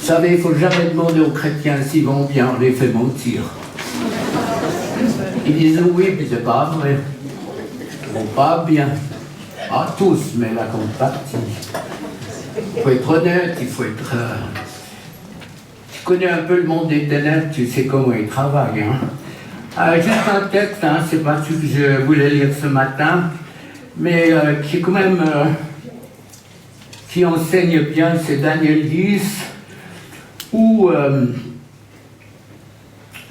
Vous savez, il ne faut jamais demander aux chrétiens s'ils vont bien, on les fait mentir. Ils disent oui, mais c'est pas vrai. Ils vont pas bien. Pas tous, mais la grande partie. Il faut être honnête, il faut être... Tu connais un peu le monde des ténèbres, tu sais comment ils travaillent. Hein. Juste un texte, hein, c'est pas celui que je voulais lire ce matin, mais qui est quand même... qui enseigne bien, c'est Daniel 10, où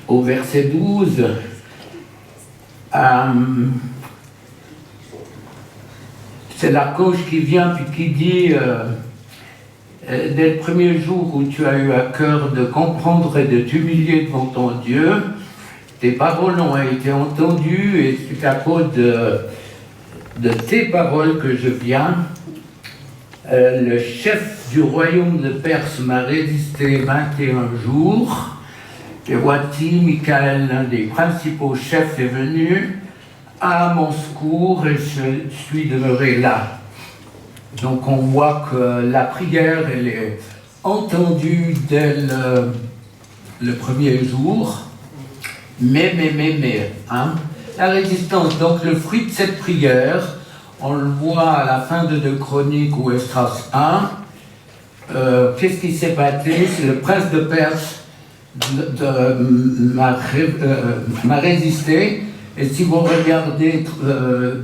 au verset 12, c'est l'archange qui vient puis qui dit dès le premier jour où tu as eu à cœur de comprendre et de t'humilier devant ton Dieu, tes paroles ont été entendues et c'est à cause de tes paroles que je viens. Le chef du royaume de Perse m'a résisté 21 jours. Et voici, Michael, l'un des principaux chefs, est venu à mon secours et je suis demeuré là. Donc on voit que la prière, elle est entendue dès le premier jour. Mais, hein, la résistance, donc le fruit de cette prière, on le voit à la fin de 2 Chroniques ou Esdras 1. Qu'est-ce qui s'est passé? C'est le prince de Perse m'a résisté. Et si vous regardez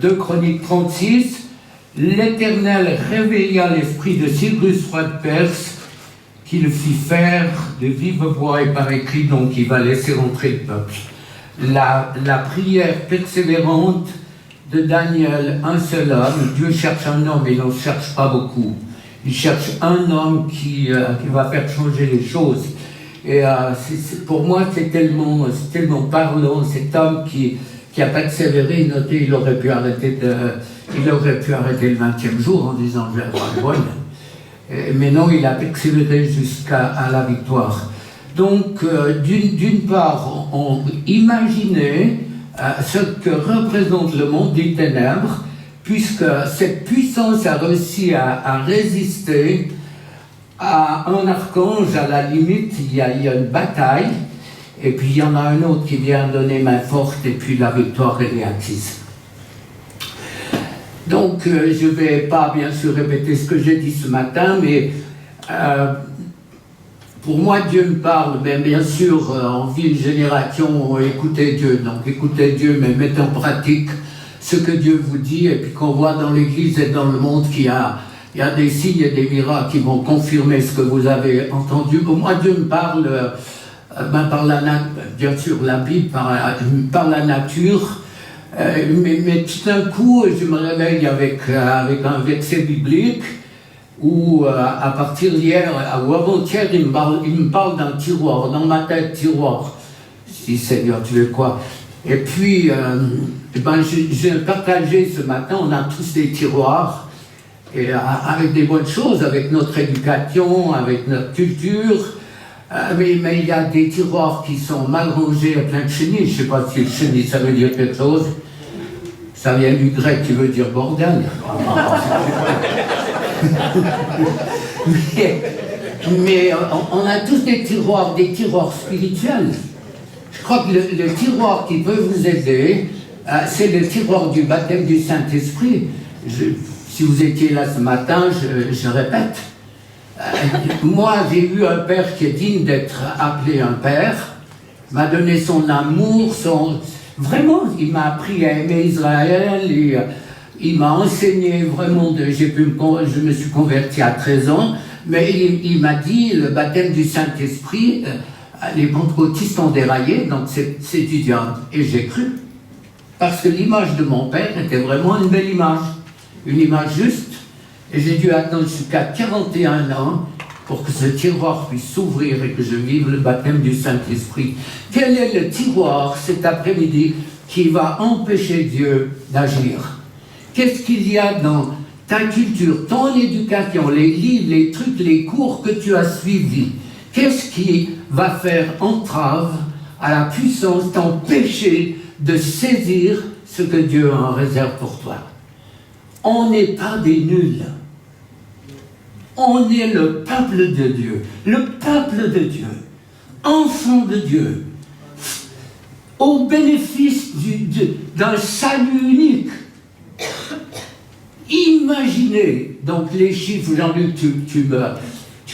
2 Chroniques 36, l'Éternel réveilla l'esprit de Cyrus, roi de Perse, qui le fit faire de vive voix et par écrit, donc il va laisser rentrer le peuple. La prière persévérante de Daniel, un seul homme. Dieu cherche un homme, il n'en cherche pas beaucoup. Il cherche un homme qui va faire changer les choses. Et pour moi, c'est tellement parlant. Cet homme qui a persévéré, notez, il aurait pu arrêter le 20e jour en disant je vais avoir le bon. Mais non, il a persévéré jusqu'à la victoire. Donc, d'une part, on imaginait ce que représente le monde des ténèbres, puisque cette puissance a réussi à résister à un archange. À la limite, il y a une bataille, et puis il y en a un autre qui vient donner main forte, et puis la victoire elle est acquise. Donc, je ne vais pas bien sûr répéter ce que j'ai dit ce matin, mais pour moi, Dieu me parle, mais bien sûr, on vit une génération, écoutez Dieu. Donc écoutez Dieu, mais mettez en pratique ce que Dieu vous dit, et puis qu'on voit dans l'Église et dans le monde qu'il y a des signes et des miracles qui vont confirmer ce que vous avez entendu. Pour moi, Dieu me parle, bien sûr, la Bible, par la nature, mais tout d'un coup, je me réveille avec un verset biblique, où à partir d'hier ou avant-hier, il me parle d'un tiroir, dans ma tête, tiroir. Je dis, Seigneur, tu veux quoi? Et puis, j'ai partagé ce matin, on a tous des tiroirs, et avec des bonnes choses, avec notre éducation, avec notre culture, mais il y a des tiroirs qui sont mal rangés à plein de chenilles. Je ne sais pas si le chenille, ça veut dire quelque chose. Ça vient du grec qui veut dire bordel. mais on a tous des tiroirs spirituels. Je crois que le tiroir qui peut vous aider, c'est le tiroir du baptême du Saint-Esprit. Si vous étiez là ce matin, je répète. Moi, j'ai eu un père qui est digne d'être appelé un père, m'a donné son amour, vraiment, il m'a appris à aimer Israël, et il m'a enseigné vraiment, je me suis converti à 13 ans, mais il m'a dit, le baptême du Saint-Esprit, les pentecôtistes ont déraillé, donc c'est du diable. Et j'ai cru, parce que l'image de mon père était vraiment une belle image, une image juste, et j'ai dû attendre jusqu'à 41 ans pour que ce tiroir puisse s'ouvrir et que je vive le baptême du Saint-Esprit. Quel est le tiroir cet après-midi qui va empêcher Dieu d'agir? Qu'est-ce qu'il y a dans ta culture, ton éducation, les livres, les trucs, les cours que tu as suivis? Qu'est-ce qui va faire entrave à la puissance, t'empêcher de saisir ce que Dieu en réserve pour toi? On n'est pas des nuls. On est le peuple de Dieu, enfant de Dieu, au bénéfice d'un salut unique. Imaginez, donc les chiffres, Jean-Luc, tu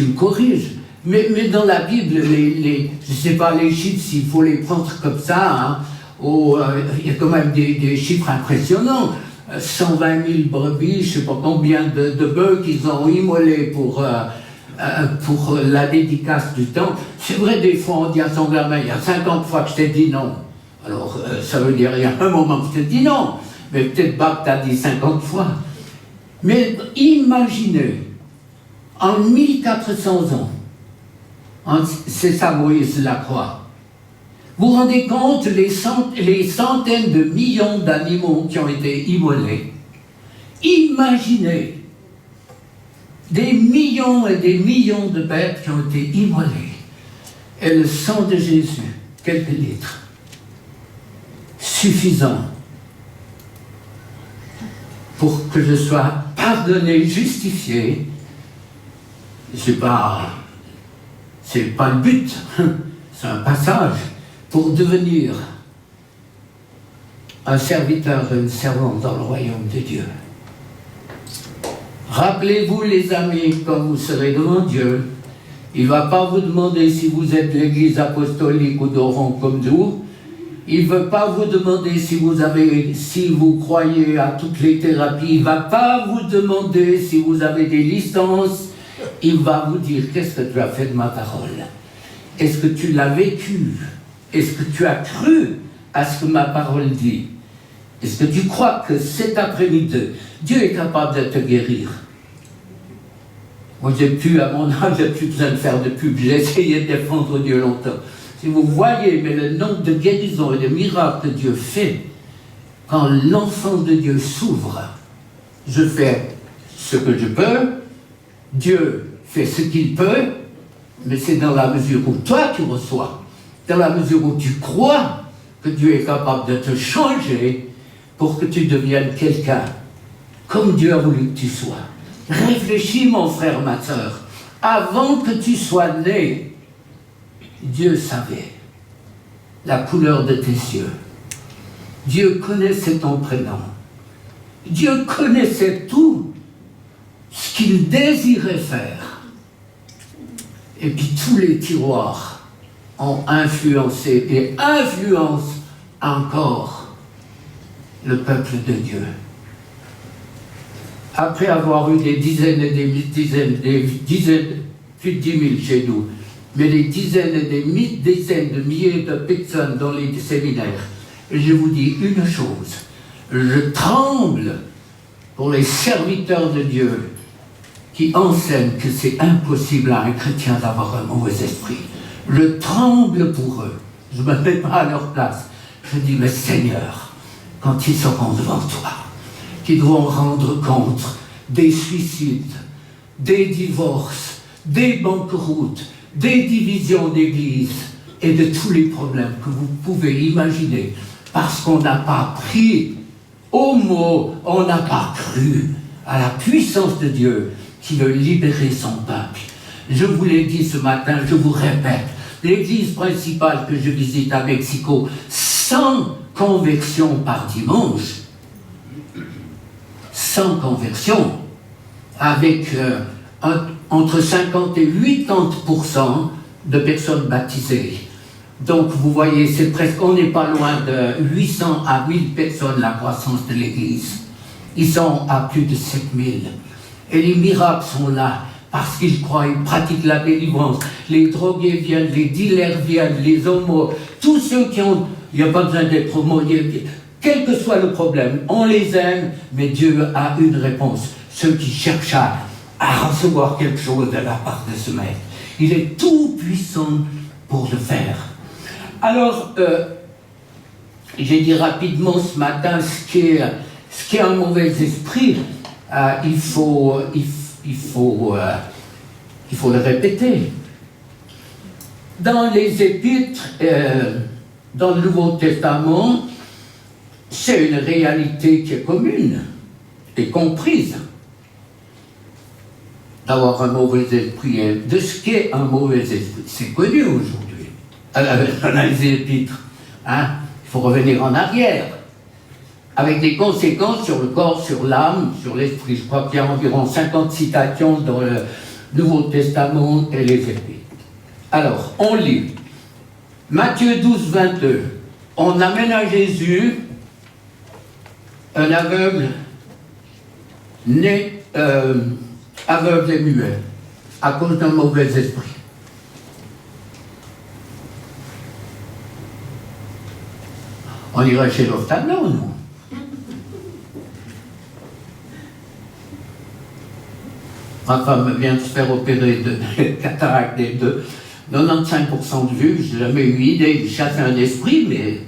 me corriges, mais dans la Bible, je ne sais pas les chiffres, s'il faut les prendre comme ça, hein, il y a quand même des chiffres impressionnants. 120 000 brebis, je ne sais pas combien de bœufs qu'ils ont immolés pour la dédicace du temple. C'est vrai, des fois on dit à son gamin, il y a 50 fois que je t'ai dit non. Alors ça veut dire, il y a un moment que je t'ai dit non, mais peut-être pas que tu as dit 50 fois. Mais imaginez, en 1400 ans, c'est ça Moïse la croix. Vous vous rendez compte les centaines de millions d'animaux qui ont été immolés. Imaginez des millions et des millions de bêtes qui ont été immolées. Et le sang de Jésus, quelques litres, suffisant pour que je sois pardonné, justifié. C'est pas le but, c'est un passage pour devenir un serviteur et une servante dans le royaume de Dieu. Rappelez-vous, les amis, quand vous serez devant Dieu, il ne va pas vous demander si vous êtes l'église apostolique ou d'Oran comme nous. Il ne veut pas vous demander si vous croyez à toutes les thérapies. Il ne va pas vous demander si vous avez des licences. Il va vous dire, qu'est-ce que tu as fait de ma parole? Est-ce que tu l'as vécu? Est-ce que tu as cru à ce que ma parole dit? Est-ce que tu crois que cet après-midi, Dieu est capable de te guérir? Moi, à mon âge, j'ai plus besoin de faire de pub. J'ai essayé de défendre Dieu longtemps. Si vous voyez, mais le nombre de guérisons et de miracles que Dieu fait, quand l'enfant de Dieu s'ouvre, je fais ce que je peux, Dieu fait ce qu'il peut, mais c'est dans la mesure où toi tu reçois, dans la mesure où tu crois que Dieu est capable de te changer pour que tu deviennes quelqu'un comme Dieu a voulu que tu sois. Réfléchis, mon frère, ma soeur, avant que tu sois né, Dieu savait la couleur de tes yeux. Dieu connaissait ton prénom. Dieu connaissait tout ce qu'il désirait faire. Et puis tous les tiroirs ont influencé et influencent encore le peuple de Dieu. Après avoir eu des dizaines et des dizaines, plus de 10 000 chez nous, mais des dizaines et des dizaines de milliers de personnes dans les séminaires, je vous dis une chose, je tremble pour les serviteurs de Dieu qui enseignent que c'est impossible à un chrétien d'avoir un mauvais esprit. Je tremble pour eux, je ne me mets pas à leur place. Je dis, mais Seigneur, quand ils seront devant toi, qu'ils devront rendre compte des suicides, des divorces, des banqueroutes, des divisions d'église et de tous les problèmes que vous pouvez imaginer, parce qu'on n'a pas pris au mot, on n'a pas cru à la puissance de Dieu qui veut libérer son peuple. Je vous l'ai dit ce matin, je vous répète, l'église principale que je visite à Mexico, 100 conversions par dimanche, 100 conversions, avec entre 50 et 80% de personnes baptisées. Donc vous voyez, c'est presque, on n'est pas loin de 800 à 1000 personnes la croissance de l'Église. Ils sont à plus de 7000. Et les miracles sont là, parce qu'ils croient, ils pratiquent la délivrance. Les drogués viennent, les dealers viennent, les homos, tous ceux qui ont... Il n'y a pas besoin d'être homo, quel que soit le problème, on les aime, mais Dieu a une réponse. Ceux qui cherchent à recevoir quelque chose de la part de ce maître. Il est tout puissant pour le faire. Alors, j'ai dit rapidement ce matin ce qui est un mauvais esprit. Il faut le répéter. Dans les épîtres, dans le Nouveau Testament, c'est une réalité qui est commune et comprise. d'avoir un mauvais esprit, et de ce qu'est un mauvais esprit. C'est connu aujourd'hui. On a les épîtres. Hein? Il faut revenir en arrière. Avec des conséquences sur le corps, sur l'âme, sur l'esprit. Je crois qu'il y a environ 50 citations dans le Nouveau Testament et les épîtres. Alors, on lit. Matthieu 12, 22. On amène à Jésus un aveugle né aveugle et muet à cause d'un mauvais esprit. On irait chez l'ophtalmo, non? Ma femme vient de se faire opérer de cataracte de 95% de vue. Je n'ai jamais eu idée de chasser un esprit, mais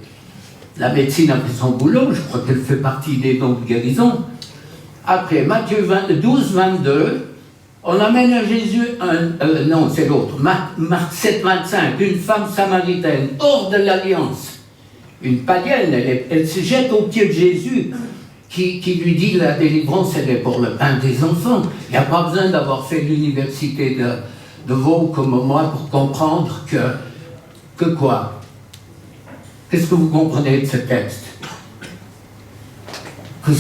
la médecine a fait son boulot. Je crois qu'elle fait partie des dons de guérison. Après, Matthieu 12, 22, on amène à Jésus non, c'est l'autre. Marc 7, 25, une femme samaritaine, hors de l'alliance. Une païenne, elle se jette aux pieds de Jésus, qui lui dit la délivrance, elle est pour le pain des enfants. Il n'y a pas besoin d'avoir fait l'université de Vaud comme moi pour comprendre que quoi? Qu'est-ce que vous comprenez de ce texte? Que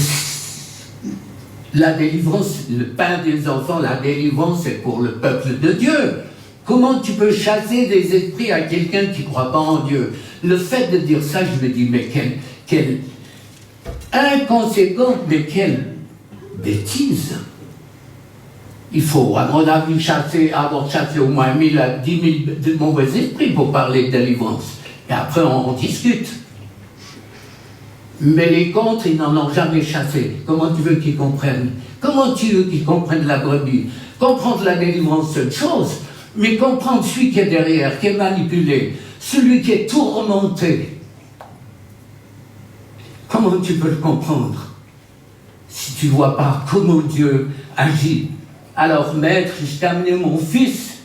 la délivrance, le pain des enfants, la délivrance, c'est pour le peuple de Dieu. Comment tu peux chasser des esprits à quelqu'un qui ne croit pas en Dieu? Le fait de dire ça, je me dis, mais quelle inconséquente, mais quelle bêtise! Il faut, à mon avis, avoir chassé au moins 1000 à 10 000 de mauvais esprits pour parler de délivrance. Et après, on discute. Mais les contre, ils n'en ont jamais chassé. Comment tu veux qu'ils comprennent? Comment tu veux qu'ils comprennent la brebis? Comprendre la délivrance, c'est une chose, mais comprendre celui qui est derrière, qui est manipulé, celui qui est tourmenté. Comment tu peux le comprendre si tu ne vois pas comment Dieu agit? Alors, maître, je t'ai amené mon fils.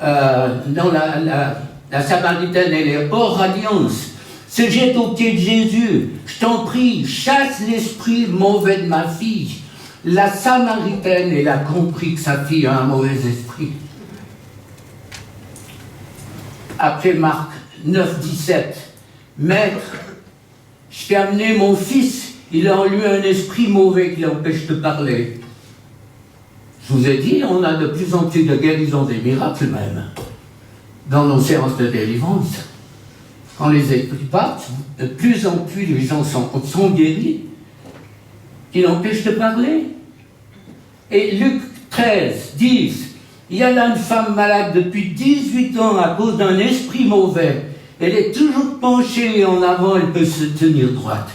Non, la Samaritaine, elle est hors alliance. Se jette aux pieds de Jésus. Je t'en prie, chasse l'esprit mauvais de ma fille. La Samaritaine, elle a compris que sa fille a un mauvais esprit. Après Marc 9, 17, maître, je t'ai amené mon fils, il a en lui un esprit mauvais qui l'empêche de parler. Je vous ai dit, on a de plus en plus de guérisons et miracles même dans nos séances de délivrance. Quand les esprits partent, de plus en plus les gens sont guéris, qui l'empêchent de parler. Et Luc 13, 10, il y a là une femme malade depuis 18 ans à cause d'un esprit mauvais. Elle est toujours penchée en avant, elle peut se tenir droite.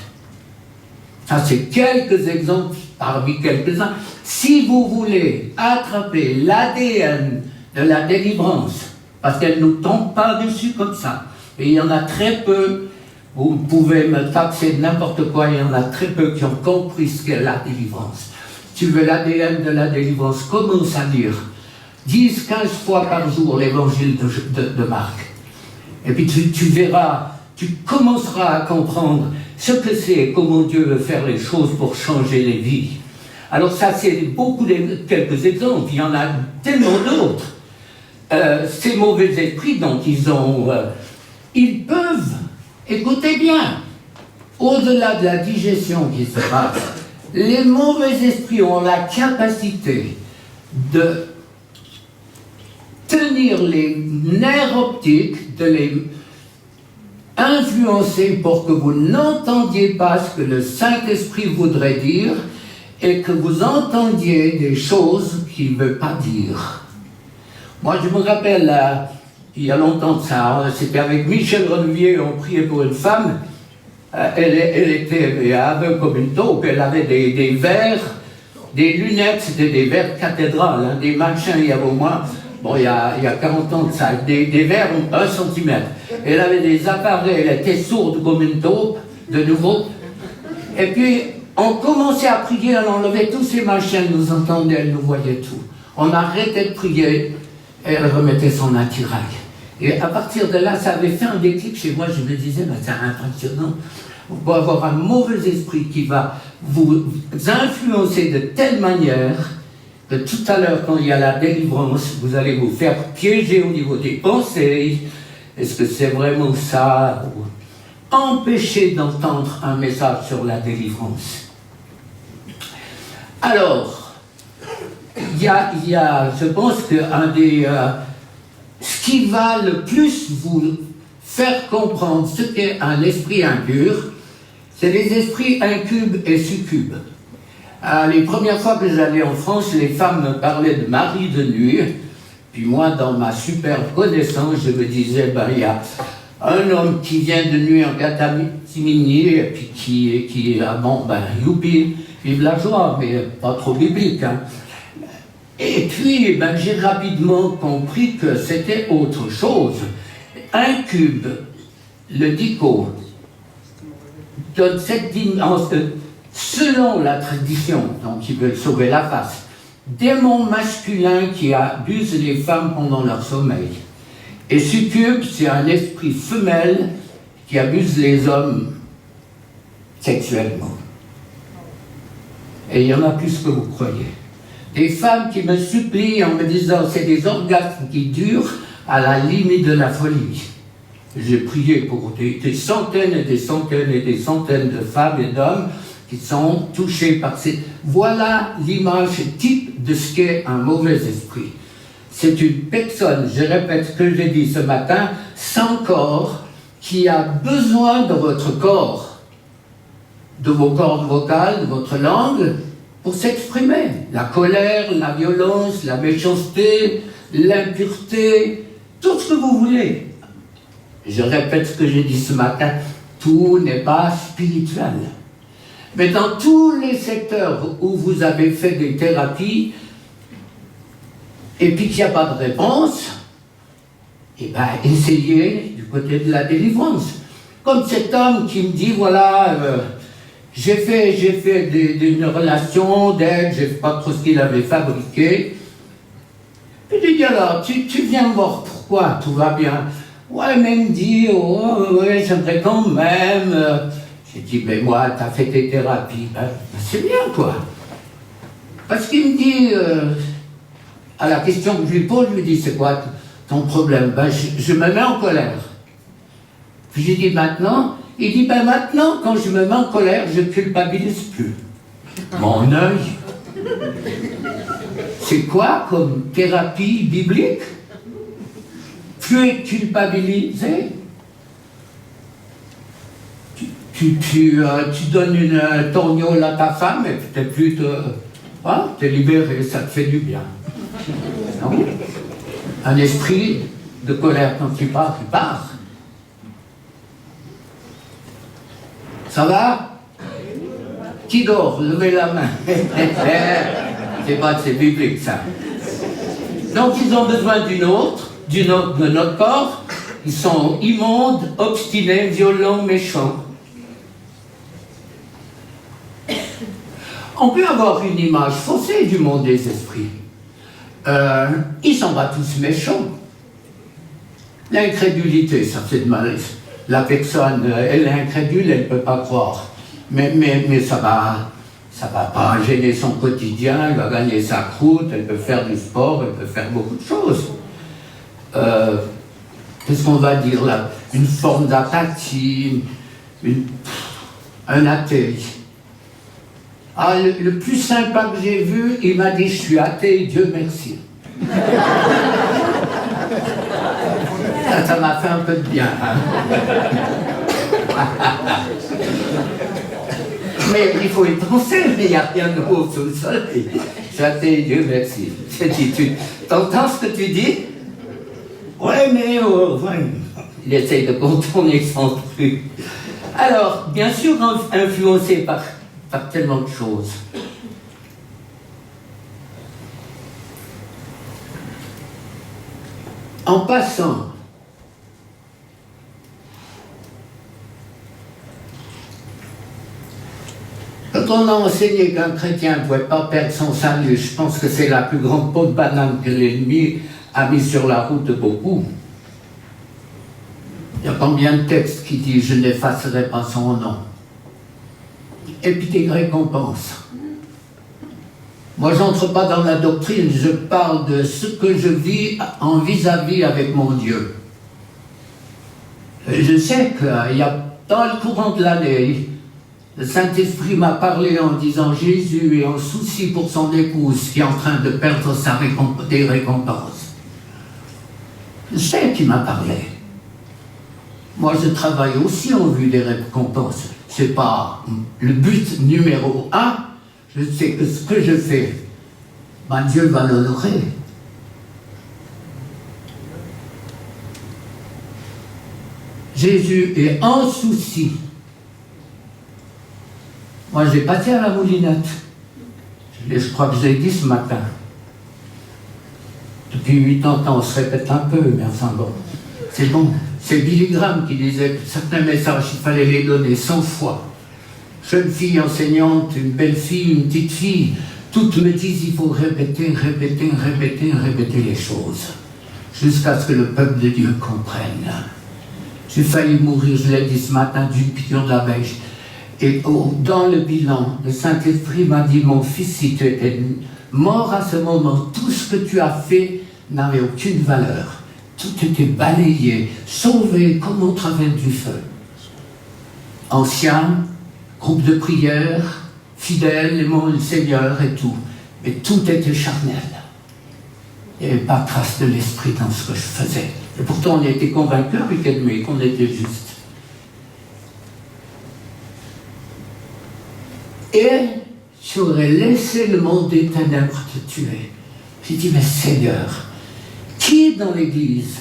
Ça, c'est quelques exemples parmi quelques-uns. Si vous voulez attraper l'ADN de la délivrance, parce qu'elle ne nous tombe pas dessus comme ça, et il y en a très peu, vous pouvez me taxer de n'importe quoi, il y en a très peu qui ont compris ce qu'est la délivrance. Tu veux l'ADN de la délivrance, commence à lire 10, 15 fois par jour l'évangile de Marc. Et puis tu verras, tu commenceras à comprendre ce que c'est, comment Dieu veut faire les choses pour changer les vies. Alors ça, c'est quelques exemples, il y en a tellement d'autres. Ces mauvais esprits, donc, ils peuvent, écoutez bien, au-delà de la digestion qui se passe, les mauvais esprits ont la capacité de tenir les nerfs optiques, de les influencer pour que vous n'entendiez pas ce que le Saint-Esprit voudrait dire et que vous entendiez des choses qu'il ne veut pas dire. Moi, je me rappelle, il y a longtemps de ça, c'était avec Michel Renouvier, on priait pour une femme, elle était aveugle comme une taupe, elle avait des verres, des lunettes, c'était des verres cathédrales, hein, des machins, il y avait au moins, il y a 40 ans de ça, des verres 1 cm. Elle avait des appareils, elle était sourde comme une taupe, de nouveau. Et puis, on commençait à prier, elle enlevait tous ces machins, elle nous entendait, elle nous voyait tout. On arrêtait de prier, elle remettait son attirail. Et à partir de là, ça avait fait un déclic chez moi, je me disais, mais c'est impressionnant. Vous pouvez avoir un mauvais esprit qui va vous influencer de telle manière que tout à l'heure, quand il y a la délivrance, vous allez vous faire piéger au niveau des pensées. Est-ce que c'est vraiment ça? Empêcher d'entendre un message sur la délivrance. Alors, il y a, je pense que ce qui va le plus vous faire comprendre ce qu'est un esprit impur, c'est les esprits incubes et succubes. Les premières fois que j'allais en France, les femmes me parlaient de mari de nuit. Puis moi, dans ma superbe connaissance, je me disais, il y a un homme qui vient de nuit en catimini, et puis qui youpi, vive la joie, mais pas trop biblique. Hein. Et puis, j'ai rapidement compris que c'était autre chose. Incube, le dico, donne cette dimension, selon la tradition, donc ils veulent sauver la face, démon masculin qui abuse les femmes pendant leur sommeil. Et succube, c'est un esprit femelle qui abuse les hommes sexuellement. Et il y en a plus que vous croyez. Des femmes qui me supplient en me disant c'est des orgasmes qui durent à la limite de la folie. J'ai prié pour des centaines et des centaines et des centaines de femmes et d'hommes qui sont touchés par ces... Voilà l'image type de ce qu'est un mauvais esprit. C'est une personne, je répète ce que j'ai dit ce matin, sans corps, qui a besoin de votre corps, de vos cordes vocales, de votre langue, pour s'exprimer. La colère, la violence, la méchanceté, l'impureté, tout ce que vous voulez. Je répète ce que j'ai dit ce matin, tout n'est pas spirituel. Mais dans tous les secteurs où vous avez fait des thérapies, et puis qu'il n'y a pas de réponse, essayez du côté de la délivrance. Comme cet homme qui me dit, voilà, j'ai fait une relation d'aide, je ne sais pas trop ce qu'il avait fabriqué. Puis je dis alors, tu viens me voir pourquoi, tout va bien. Ouais, mais il me dit, ouais, j'aimerais quand même. J'ai dit, mais moi, tu as fait tes thérapies. C'est bien, quoi. Parce qu'il me dit, à la question que je lui pose, je lui dis, c'est quoi ton problème? Je me mets en colère. Puis j'ai dit, maintenant? Il dit, maintenant, quand je me mets en colère, je ne culpabilise plus. Mon œil. C'est quoi comme thérapie biblique? Tu es culpabilisé. Tu donnes une torgnole à ta femme et peut-être plus t'es libéré, ça te fait du bien. Non? Un esprit de colère, quand il part. Ça va? Qui dort? Levez la main. C'est biblique, ça. Donc, ils ont besoin de notre corps. Ils sont immondes, obstinés, violents, méchants. On peut avoir une image faussée du monde des esprits. Ils sont pas tous méchants. L'incrédulité, ça fait de mal. La personne, elle est incrédule, elle ne peut pas croire. Mais ça va pas gêner son quotidien, elle va gagner sa croûte, elle peut faire du sport, elle peut faire beaucoup de choses. Qu'est-ce qu'on va dire là? Une forme d'apathie, un athée. Le plus sympa que j'ai vu, il m'a dit, je suis athée, Dieu merci. Ça m'a fait un peu de bien. Hein. Mais il faut y penser, mais il n'y a rien de nouveau sous le soleil. Je suis athée, Dieu merci. Tu t'entends ce que tu dis? Ouais, mais il essaye de contourner son truc. Alors, bien sûr, influencé par tellement de choses. En passant, quand on a enseigné qu'un chrétien ne pouvait pas perdre son salut, je pense que c'est la plus grande peau de banane que l'ennemi a mis sur la route de beaucoup. Il y a combien de textes qui disent « Je n'effacerai pas son nom ». Et puis des récompenses. Moi, j'entre pas dans la doctrine, je parle de ce que je vis en vis-à-vis avec mon Dieu. Et je sais qu'il y a, dans le courant de l'année, le Saint-Esprit m'a parlé en disant Jésus est en souci pour son épouse qui est en train de perdre des récompenses. Je sais qu'il m'a parlé. Moi, je travaille aussi en vue des récompenses. C'est pas le but numéro un. Je sais que ce que je fais, ben Dieu va l'honorer. Jésus est en souci. Moi, j'ai pâti à la moulinette. Je crois que je l'ai dit ce matin. Depuis 80 ans, on se répète un peu, mais enfin bon, c'est bon. C'est Billy Graham qui disait que certains messages, il fallait les donner 100 fois. Jeune fille enseignante, une belle fille, une petite fille, toutes me disent il faut répéter les choses, jusqu'à ce que le peuple de Dieu comprenne. J'ai failli mourir, je l'ai dit ce matin, d'une piqûre d'abeille. Et dans le bilan, le Saint-Esprit m'a dit, mon fils, si tu étais mort à ce moment, tout ce que tu as fait n'avait aucune valeur. Tout était balayé, sauvé comme au travers du feu. Ancien, groupe de prière, fidèle, aimant le Seigneur et tout. Mais tout était charnel. Il n'y avait pas trace de l'esprit dans ce que je faisais. Et pourtant, on était convaincus avec Edmé qu'on était juste. Et j'aurais laissé le monde des ténèbres te tuer. J'ai dit, mais Seigneur, qui dans l'église,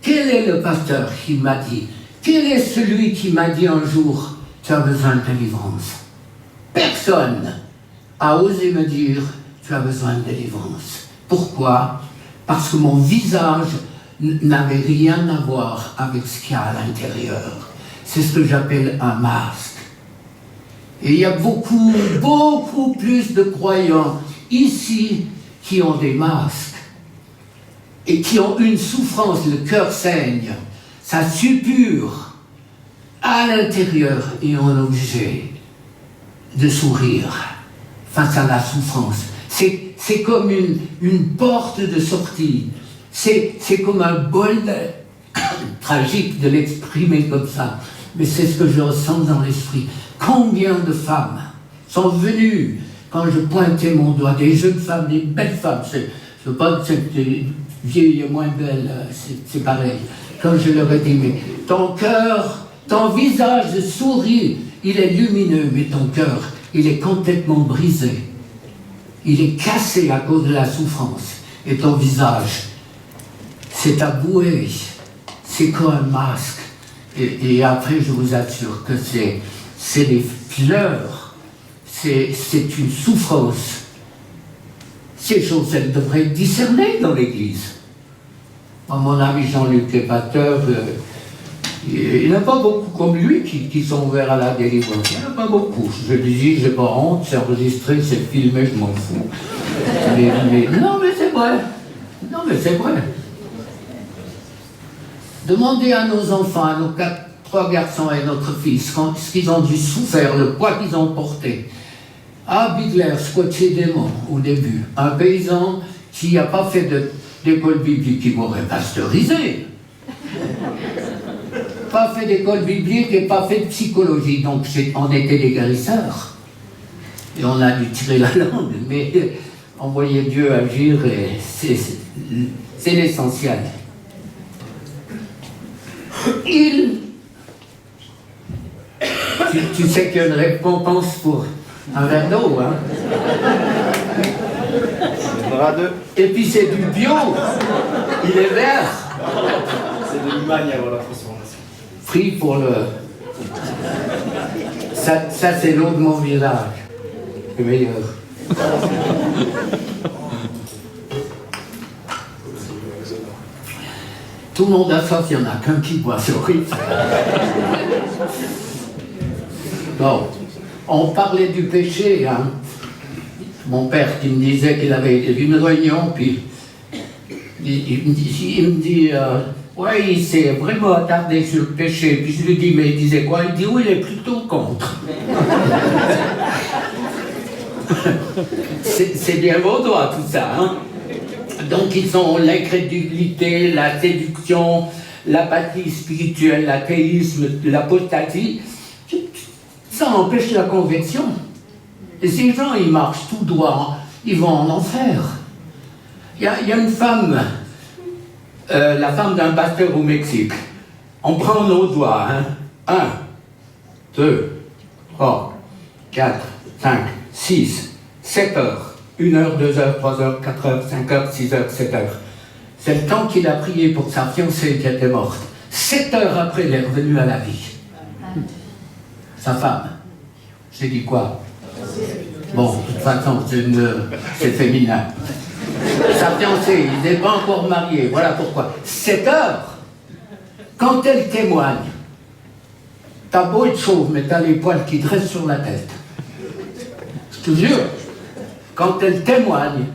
quel est le pasteur qui m'a dit, quel est celui qui m'a dit un jour, tu as besoin de délivrance? Personne a osé me dire, tu as besoin de délivrance. Pourquoi? Parce que mon visage n'avait rien à voir avec ce qu'il y a à l'intérieur. C'est ce que j'appelle un masque. Et il y a beaucoup plus de croyants ici qui ont des masques et qui ont une souffrance, le cœur saigne, ça suppure à l'intérieur et on est obligé de sourire face à la souffrance. C'est comme une porte de sortie, c'est comme un bol tragique de l'exprimer comme ça, mais c'est ce que je ressens dans l'esprit. Combien de femmes sont venues quand je pointais mon doigt, des jeunes femmes, des belles femmes, je ne veux pas dire que des vieilles et moins belles, c'est pareil. Quand je leur ai dit, mais ton cœur, ton visage sourit, il est lumineux, mais ton cœur, il est complètement brisé. Il est cassé à cause de la souffrance. Et ton visage, c'est ta bouée, c'est comme un masque. Et après, je vous assure que c'est des pleurs, c'est une souffrance. Ces choses, elles devraient être discernées dans l'Église. Mon ami Jean-Luc est pasteur, il n'y en a pas beaucoup comme lui qui sont ouverts à la délivrance. Il n'y en a pas beaucoup. Je lui dis, j'ai pas honte, c'est enregistré, c'est filmé, je m'en fous. Non, mais c'est vrai. Non, mais c'est vrai. Demandez à nos enfants, à nos 3 garçons et notre fils, ce qu'ils ont dû souffrir, le poids qu'ils ont porté. À Bigler, Scotché Démon, au début, un paysan qui n'a pas fait d'école biblique, qui m'aurait pasteurisé. Pas fait d'école biblique et pas fait de psychologie, donc on était des guérisseurs. Et on a dû tirer la langue, mais on voyait Dieu agir et c'est l'essentiel. Tu sais qu'il y a une récompense pour un verre d'eau, hein? Et puis c'est du bio, il est vert. C'est de l'Imagne avant la transformation. Free pour le... Ça c'est l'eau de mon visage, le meilleur. Tout le monde a soif, il n'y en a qu'un qui boit, c'est horrible. Bon, on parlait du péché, hein. Mon père qui me disait qu'il avait une réunion, puis il me dit ouais, il s'est vraiment attardé sur le péché. Puis je lui dis, mais il disait quoi? Il dit, oui, il est plutôt contre. C'est bien vaudois tout ça, hein. Donc ils ont l'incrédulité, la séduction, l'apathie spirituelle, l'athéisme, l'apostasie. Ça empêche la conversion. Et ces gens, ils marchent tout droit, ils vont en enfer. Il y a une femme, la femme d'un pasteur au Mexique. On prend nos doigts, hein. 1, 2, 3, 4, 5, 6, 7 heures. 1 heure, 2 heures, 3 heures, 4 heures, 5 heures, 6 heures, 7 heures. C'est le temps qu'il a prié pour sa fiancée qui était morte. 7 heures après, elle est revenue à la vie. Sa femme. J'ai dit quoi? Bon, de toute façon, c'est féminin. Sa fiancée, il n'est pas encore marié. Voilà pourquoi. 7 heures. Quand elle témoigne, t'as beau être chauve, mais t'as les poils qui dressent sur la tête. Je te jure. Quand elle témoigne,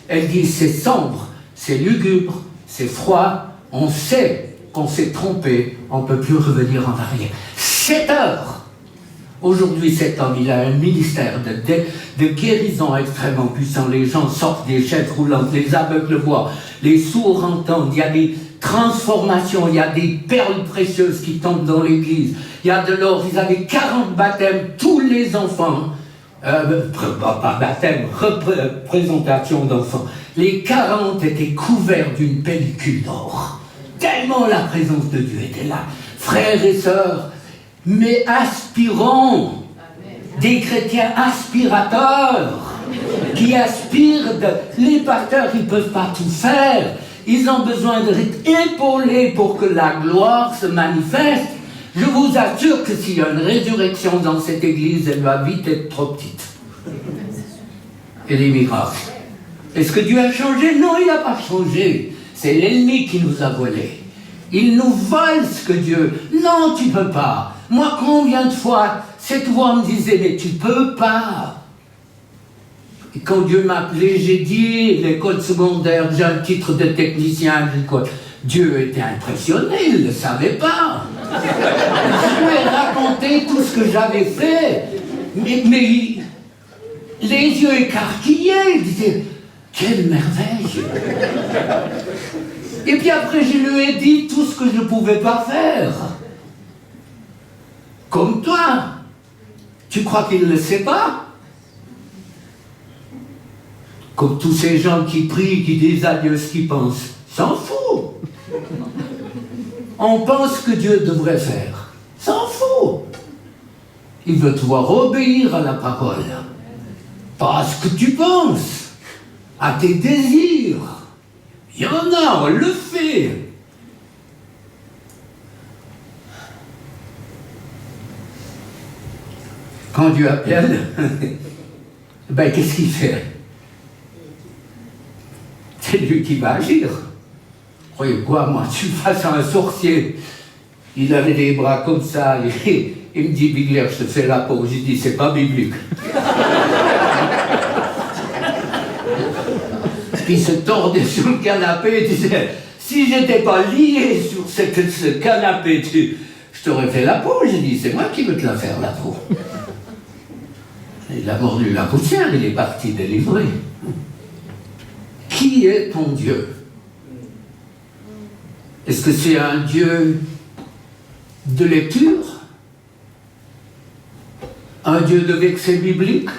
elle dit c'est sombre, c'est lugubre, c'est froid, on sait qu'on s'est trompé, on ne peut plus revenir en arrière. 7 heures. Aujourd'hui, cet homme, il a un ministère de guérison extrêmement puissant. Les gens sortent des chaises roulantes, les aveugles voient, les sourds entendent, il y a des transformations, il y a des perles précieuses qui tombent dans l'église, il y a de l'or, ils avaient 40 baptêmes, tous les enfants, pas baptême, représentation d'enfants, les 40 étaient couverts d'une pellicule d'or, tellement la présence de Dieu était là. Frères et sœurs, mais aspirons, des chrétiens aspirateurs, qui aspirent, les pasteurs, ils ne peuvent pas tout faire, ils ont besoin d'être épaulés pour que la gloire se manifeste. Je vous assure que s'il y a une résurrection dans cette église, elle va vite être trop petite. Et les miracles. Est-ce que Dieu a changé? Non, il n'a pas changé. C'est l'ennemi qui nous a volés. Il nous vole ce que Dieu... Non, tu ne peux pas. Moi, combien de fois, cette voix me disait, mais tu ne peux pas. Et quand Dieu m'a appelé, j'ai dit, l'école secondaire, j'ai un titre de technicien agricole. Dieu était impressionné, il ne le savait pas. Je lui ai raconté tout ce que j'avais fait. Mais les yeux écarquillés, il disait, quelle merveille. Et puis après, je lui ai dit tout ce que je ne pouvais pas faire. Comme toi. Tu crois qu'il ne le sait pas? Comme tous ces gens qui prient, qui disent à Dieu ce qu'ils pensent. S'en fout. On pense que Dieu devrait faire. S'en fout. Il veut te voir obéir à la parole. Pas à ce que tu penses. À tes désirs. Il y en a, on le fait. Quand Dieu appelle, ben qu'est-ce qu'il fait? C'est lui qui va agir. Croyez quoi, moi, je suis face à un sorcier. Il avait des bras comme ça, et il me dit, Bigler, je te fais la peau. J'ai dit, c'est pas biblique. Puis il se tordait sur le canapé et disait, si j'étais pas lié sur ce canapé, je t'aurais fait la peau. J'ai dit, c'est moi qui veux te la faire, la peau. Il a mordu la poussière, il est parti délivrer. Qui est ton Dieu? Est-ce que c'est un Dieu de lecture? Un Dieu de versets bibliques?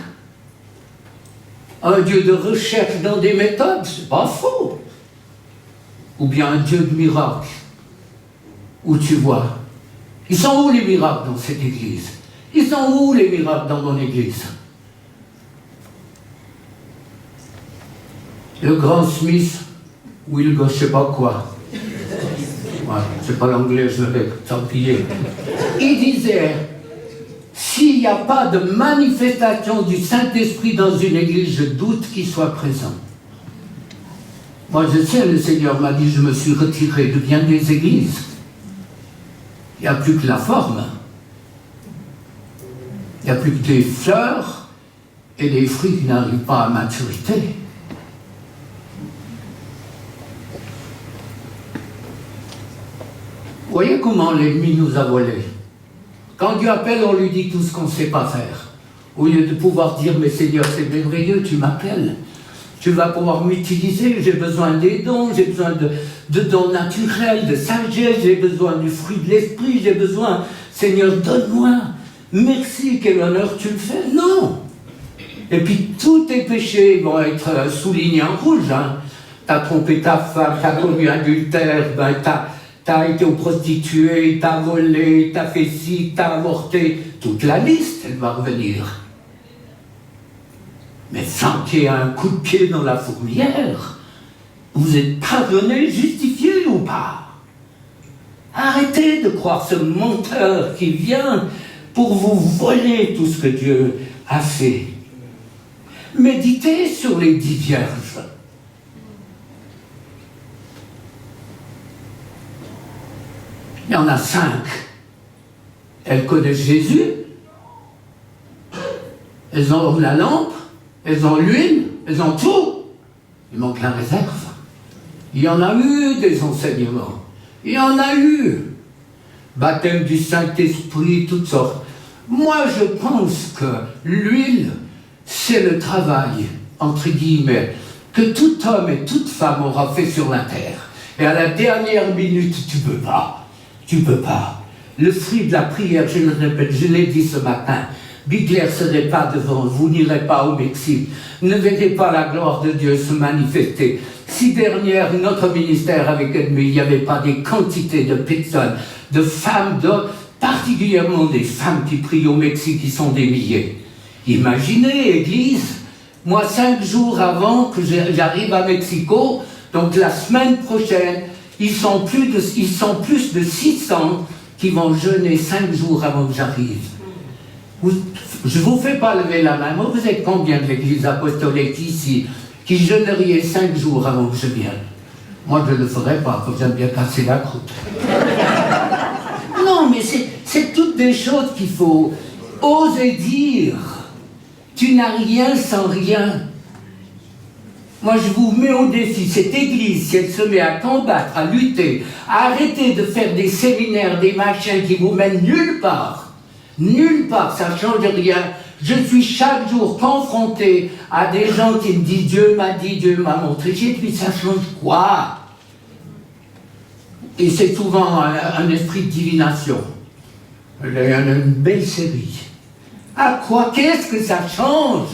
Un Dieu de recherche dans des méthodes? C'est pas faux. Ou bien un Dieu de miracles? Où tu vois? Ils sont où les miracles dans cette église? Ils sont où les miracles dans mon église? Le grand Smith, Wilgo, je sais pas quoi. Ouais, c'est pas l'anglais, je vais t'empiller. Il disait, s'il n'y a pas de manifestation du Saint-Esprit dans une église, je doute qu'il soit présent. Moi, je sais, le Seigneur m'a dit, je me suis retiré de bien des églises. Il n'y a plus que la forme. Il n'y a plus que des fleurs et des fruits qui n'arrivent pas à maturité. Vous voyez comment l'ennemi nous a volés. Quand Dieu appelle, on lui dit tout ce qu'on ne sait pas faire. Au lieu de pouvoir dire, mais Seigneur, c'est merveilleux, tu m'appelles. Tu vas pouvoir m'utiliser, j'ai besoin des dons, j'ai besoin de dons naturels, de sagesse, j'ai besoin du fruit de l'esprit, j'ai besoin, Seigneur, donne-moi. Merci, quel honneur tu me fais. Non. Et puis tous tes péchés vont être soulignés en rouge. Hein. Tu as trompé ta femme, tu as commis adultère, ben, tu as été aux prostituées, tu as volé, tu as fait ci, tu as avorté. Toute la liste, elle va revenir. Mais sans qu'il y ait un coup de pied dans la fourmilière, vous êtes pardonné, justifié ou pas? Arrêtez de croire ce menteur qui vient pour vous voler tout ce que Dieu a fait. Méditez sur les 10 vierges. Il y en a 5. Elles connaissent Jésus. Elles ont la lampe. Elles ont l'huile, elles ont tout. Il manque la réserve. Il y en a eu des enseignements. Il y en a eu. Baptême du Saint-Esprit, toutes sortes. Moi, je pense que l'huile, c'est le travail, entre guillemets, que tout homme et toute femme aura fait sur la terre. Et à la dernière minute, tu peux pas. Tu peux pas. Le fruit de la prière, je le répète, je l'ai dit ce matin, Bigler ne serait pas devant, vous n'irez pas au Mexique, ne verrez pas la gloire de Dieu se manifester. Si derrière notre ministère avec Edmé, il n'y avait pas des quantités de personnes, de femmes, particulièrement des femmes qui prient au Mexique, qui sont des milliers. Imaginez, Église, moi 5 jours avant que j'arrive à Mexico, donc la semaine prochaine, ils sont plus de 600 qui vont jeûner 5 jours avant que j'arrive. Je ne vous fais pas lever la main, mais vous êtes combien de l'église apostolique ici qui jeûneriez 5 jours avant que je vienne? Moi, je ne le ferai pas, parce que j'aime bien casser la croûte. Non, mais c'est toutes des choses qu'il faut oser dire. Tu n'as rien sans rien. Moi, je vous mets au défi, cette église, si elle se met à combattre, à lutter, à arrêter de faire des séminaires, des machins qui vous mènent nulle part. Nulle part, ça ne change rien. Je suis chaque jour confronté à des gens qui me disent Dieu m'a dit, Dieu m'a montré. J'ai dit, ça change quoi? Et c'est souvent un esprit de divination. Il y a une belle série. À quoi? Qu'est-ce que ça change?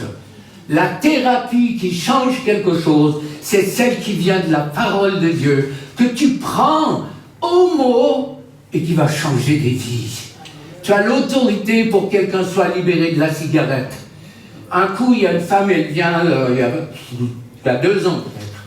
La thérapie qui change quelque chose, c'est celle qui vient de la parole de Dieu, que tu prends au mot et qui va changer des vies. Tu as l'autorité pour que quelqu'un soit libéré de la cigarette. Un coup, il y a une femme, elle vient, il y a 2 ans peut-être.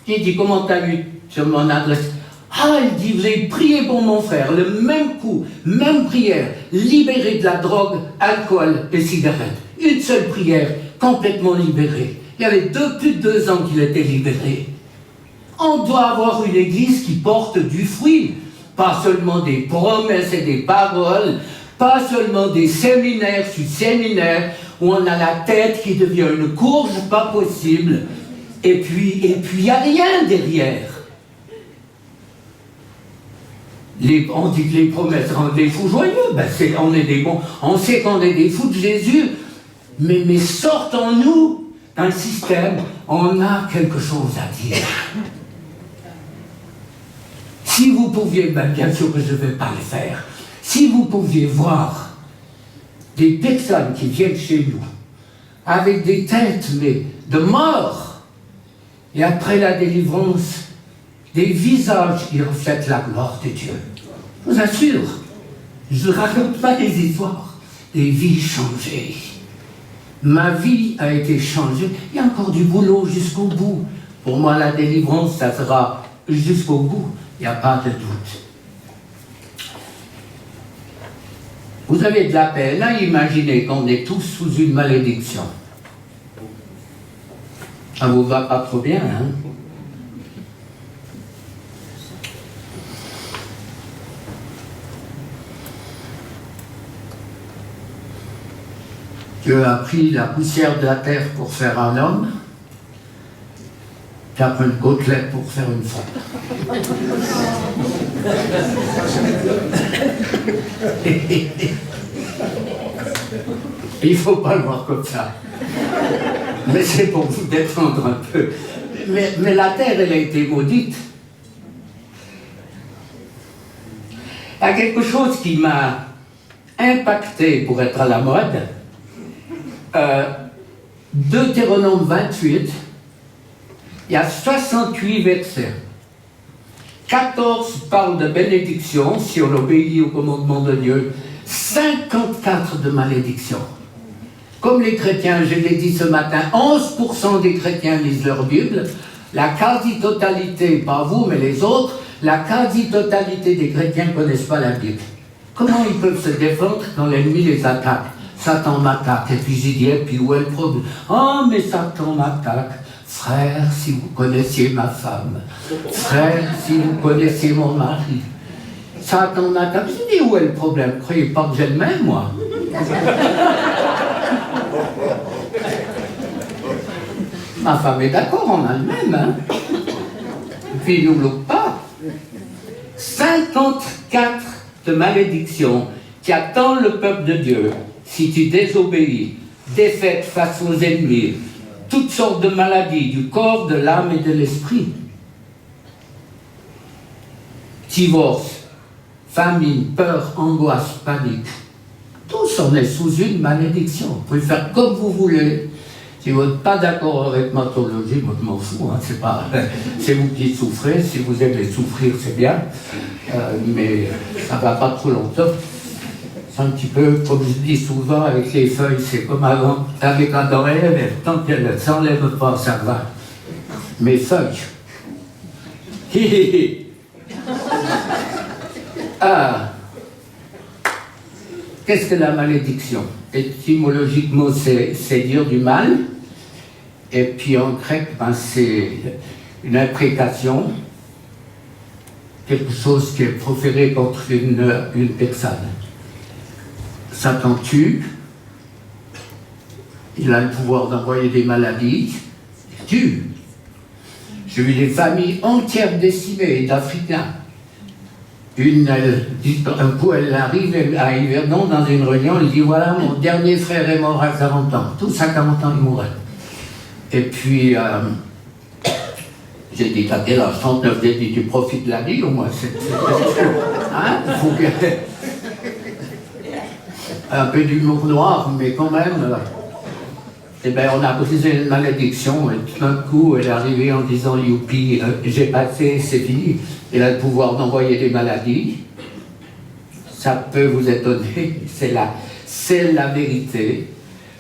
Qui dit, comment tu as eu sur mon adresse? Ah, elle dit, vous avez prié pour mon frère, le même coup, même prière, libéré de la drogue, alcool et cigarette. Une seule prière, complètement libéré. Il y avait plus de 2 ans qu'il était libéré. On doit avoir une église qui porte du fruit. Pas seulement des promesses et des paroles, pas seulement des séminaires sur séminaires où on a la tête qui devient une courge pas possible, et puis il n'y a rien derrière. On dit que les promesses rendent les fous joyeux, ben on est des bons, on sait qu'on est des fous de Jésus, mais sortons-nous d'un système, on a quelque chose à dire. Si vous pouviez, ben bien sûr que je ne vais pas le faire, si vous pouviez voir des personnes qui viennent chez nous avec des têtes mais de mort, et après la délivrance, des visages qui reflètent la gloire de Dieu. Je vous assure, je ne raconte pas des histoires, des vies changées. Ma vie a été changée, il y a encore du boulot jusqu'au bout. Pour moi, la délivrance, ça sera jusqu'au bout. Il n'y a pas de doute. Vous avez de la peine à imaginer qu'on est tous sous une malédiction. Ça vous va pas trop bien, hein? Dieu a pris la poussière de la terre pour faire un homme. Tu as pris une côtelette pour faire une femme. Il ne faut pas le voir comme ça. Mais c'est pour vous détendre un peu. Mais la terre, elle a été maudite. Il y a quelque chose qui m'a impacté pour être à la mode. Deutéronome 28, il y a 68 versets. 14 parlent de bénédiction, si on obéit au commandement de Dieu. 54 de malédiction. Comme les chrétiens, je l'ai dit ce matin, 11% des chrétiens lisent leur Bible. La quasi-totalité, pas vous, mais les autres, la quasi-totalité des chrétiens ne connaissent pas la Bible. Comment ils peuvent se défendre quand l'ennemi les attaque? Satan m'attaque, et puis j'ai dit, et puis où est le problème? Oh, mais Satan m'attaque. Frère, si vous connaissiez ma femme, frère, si vous connaissiez mon mari, Satan m'attaque. Je dis, où est le problème? Croyez pas que j'ai le même, moi. Ma femme est d'accord, on a le même, hein. Et puis il ne nous loupe pas. 54 de malédictions qui attendent le peuple de Dieu si tu désobéis, défaite face aux ennemis, toutes sortes de maladies du corps, de l'âme et de l'esprit. Divorce, famine, peur, angoisse, panique. Tous on est sous une malédiction. Vous pouvez faire comme vous voulez. Si vous n'êtes pas d'accord avec ma théologie, moi je m'en fous. Hein, c'est vous qui souffrez. Si vous aimez souffrir, c'est bien. Mais ça ne va pas trop longtemps. C'est un petit peu, comme je dis souvent, avec les feuilles, c'est comme avant, avec Adam et Ève, tant qu'elles ne s'enlèvent pas, ça va. Mes feuilles. Ah. Qu'est-ce que la malédiction? Étymologiquement, c'est dire du mal. Et puis en grec, ben, c'est une imprécation, quelque chose qui est proféré contre une personne. Satan tue, il a le pouvoir d'envoyer des maladies, il tue. J'ai vu des familles entières décimées d'Africains. Un coup, elle arrive à Yverdon dans une réunion, elle dit voilà, mon dernier frère est mort à 40 ans. Tous à 40 ans, il mourait. Et puis, j'ai dit, t'as quel âge? 39, j'ai dit, tu profites de la vie au moins. Hein? Il faut que... Un peu d'humour noir, mais quand même. Eh bien, on a brisé une malédiction, et tout d'un coup, elle est arrivée en disant youpi, j'ai passé, c'est fini. Elle a le pouvoir d'envoyer des maladies. Ça peut vous étonner, c'est la vérité.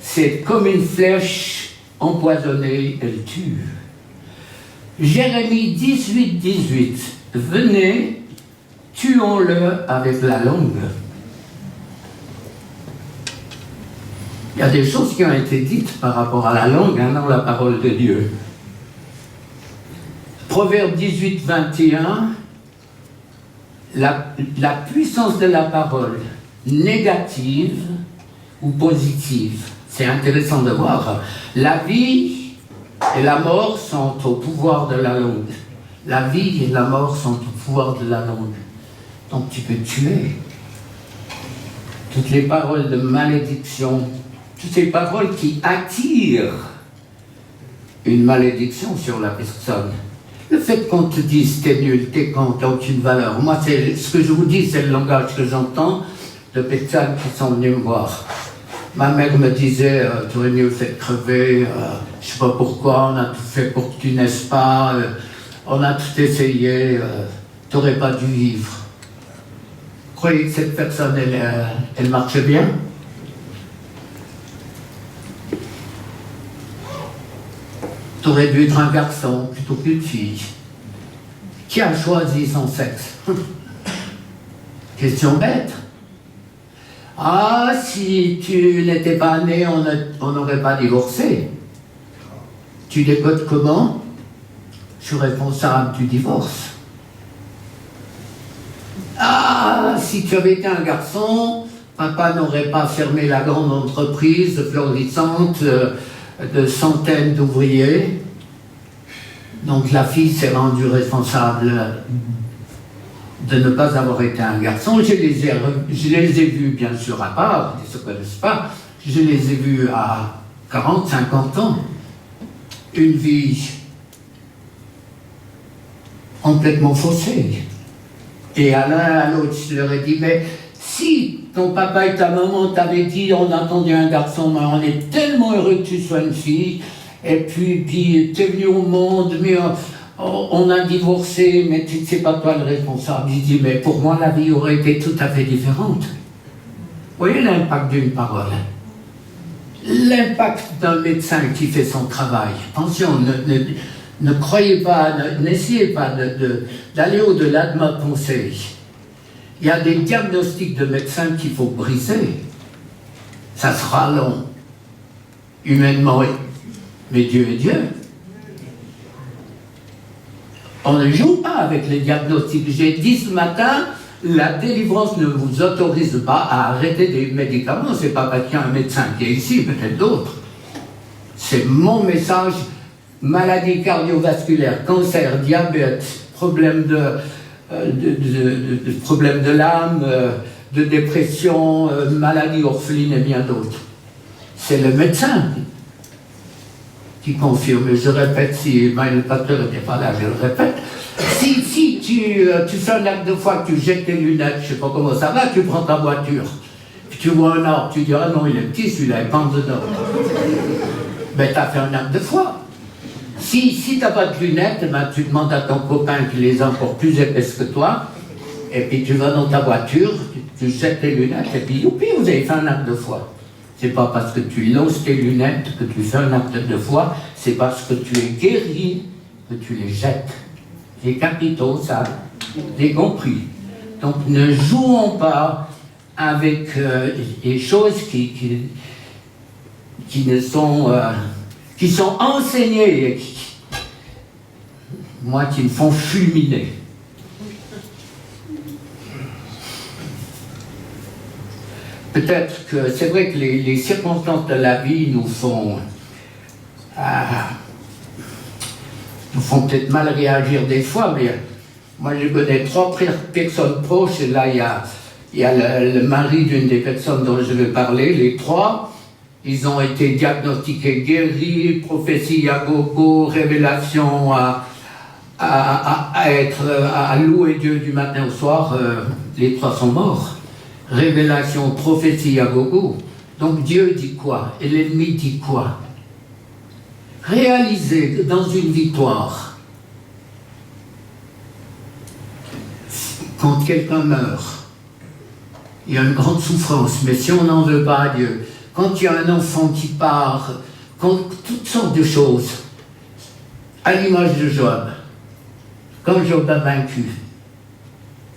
C'est comme une flèche empoisonnée, elle tue. Jérémie 18, venez, tuons-le avec la langue. Il y a des choses qui ont été dites par rapport à la langue, hein, dans la parole de Dieu. Proverbe 18, 21, la puissance de la parole, négative ou positive. C'est intéressant de voir. La vie et la mort sont au pouvoir de la langue. La vie et la mort sont au pouvoir de la langue. Donc tu peux tuer. Toutes les paroles de malédiction, toutes ces paroles qui attirent une malédiction sur la personne. Le fait qu'on te dise t'es nul, t'es con, t'as aucune valeur. Moi, ce que je vous dis, c'est le langage que j'entends de personnes qui sont venues me voir. Ma mère me disait, tu aurais mieux fait de crever, je sais pas pourquoi, on a tout fait pour que tu naisses pas, on a tout essayé, tu n'aurais pas dû vivre. Vous croyez que cette personne, elle marche bien? Tu aurais dû être un garçon plutôt qu'une fille. Qui a choisi son sexe? Question bête. Ah, si tu n'étais pas né, on n'aurait pas divorcé. Tu décodes comment? Je suis responsable du divorce. Ah, si tu avais été un garçon, papa n'aurait pas fermé la grande entreprise florissante de centaines d'ouvriers. Donc la fille s'est rendue responsable de ne pas avoir été un garçon. Je les ai vus bien sûr à part, ils ne se connaissent pas. je les ai vus à 40, 50 ans, une vie complètement faussée. Et à l'un à l'autre, je leur ai dit, mais si ton papa et ta maman t'avaient dit, on a attendu un garçon, mais on est tellement heureux que tu sois une fille, et puis tu es venu au monde, mais on a divorcé, mais c'est pas toi le responsable. Je dis, mais pour moi, la vie aurait été tout à fait différente. Vous voyez l'impact d'une parole, l'impact d'un médecin qui fait son travail. Attention, ne croyez pas, n'essayez pas d'aller au-delà de ma pensée. Il y a des diagnostics de médecins qu'il faut briser. Ça sera long, humainement, mais Dieu est Dieu. On ne joue pas avec les diagnostics. J'ai dit ce matin, la délivrance ne vous autorise pas à arrêter des médicaments. C'est pas parce qu'il y a un médecin qui est ici, peut-être d'autres. C'est mon message. Maladie cardiovasculaire, cancer, diabète, problème de l'âme, de dépression, maladie orpheline et bien d'autres. C'est le médecin qui confirme. Et je répète, si le pasteur n'était pas là, je le répète. Si tu fais un acte de foi, que tu jettes tes lunettes, je ne sais pas comment ça va, tu prends ta voiture, puis tu vois un arbre, tu dis, ah non, il est petit, celui-là, il pend dedans. Ben, tu as fait un acte de foi. Si tu n'as pas de lunettes, ben, tu demandes à ton copain qui les a encore plus épaisses que toi, et puis tu vas dans ta voiture, tu jettes tes lunettes, et puis youpi, vous avez fait un acte de foi. C'est pas parce que tu lances tes lunettes que tu fais un acte de foi, c'est parce que tu es guéri que tu les jettes. C'est capitaux, ça, j'ai compris. Donc ne jouons pas avec des choses qui ne sont... qui sont enseignées, et moi, qui me font fulminer. Peut-être que c'est vrai que les circonstances de la vie nous font peut-être mal réagir des fois, mais moi je connais 3 personnes proches, et là il y a le mari d'une des personnes dont je vais parler, les 3. Ils ont été diagnostiqués guéris, prophétie à gogo, révélation à louer Dieu du matin au soir. Les 3 sont morts. Révélation, prophétie à gogo. Donc Dieu dit quoi? Et l'ennemi dit quoi? Réalisez dans une victoire, quand quelqu'un meurt, il y a une grande souffrance, mais si on n'en veut pas à Dieu, quand il y a un enfant qui part, quand toutes sortes de choses, à l'image de Job, quand Job a vaincu,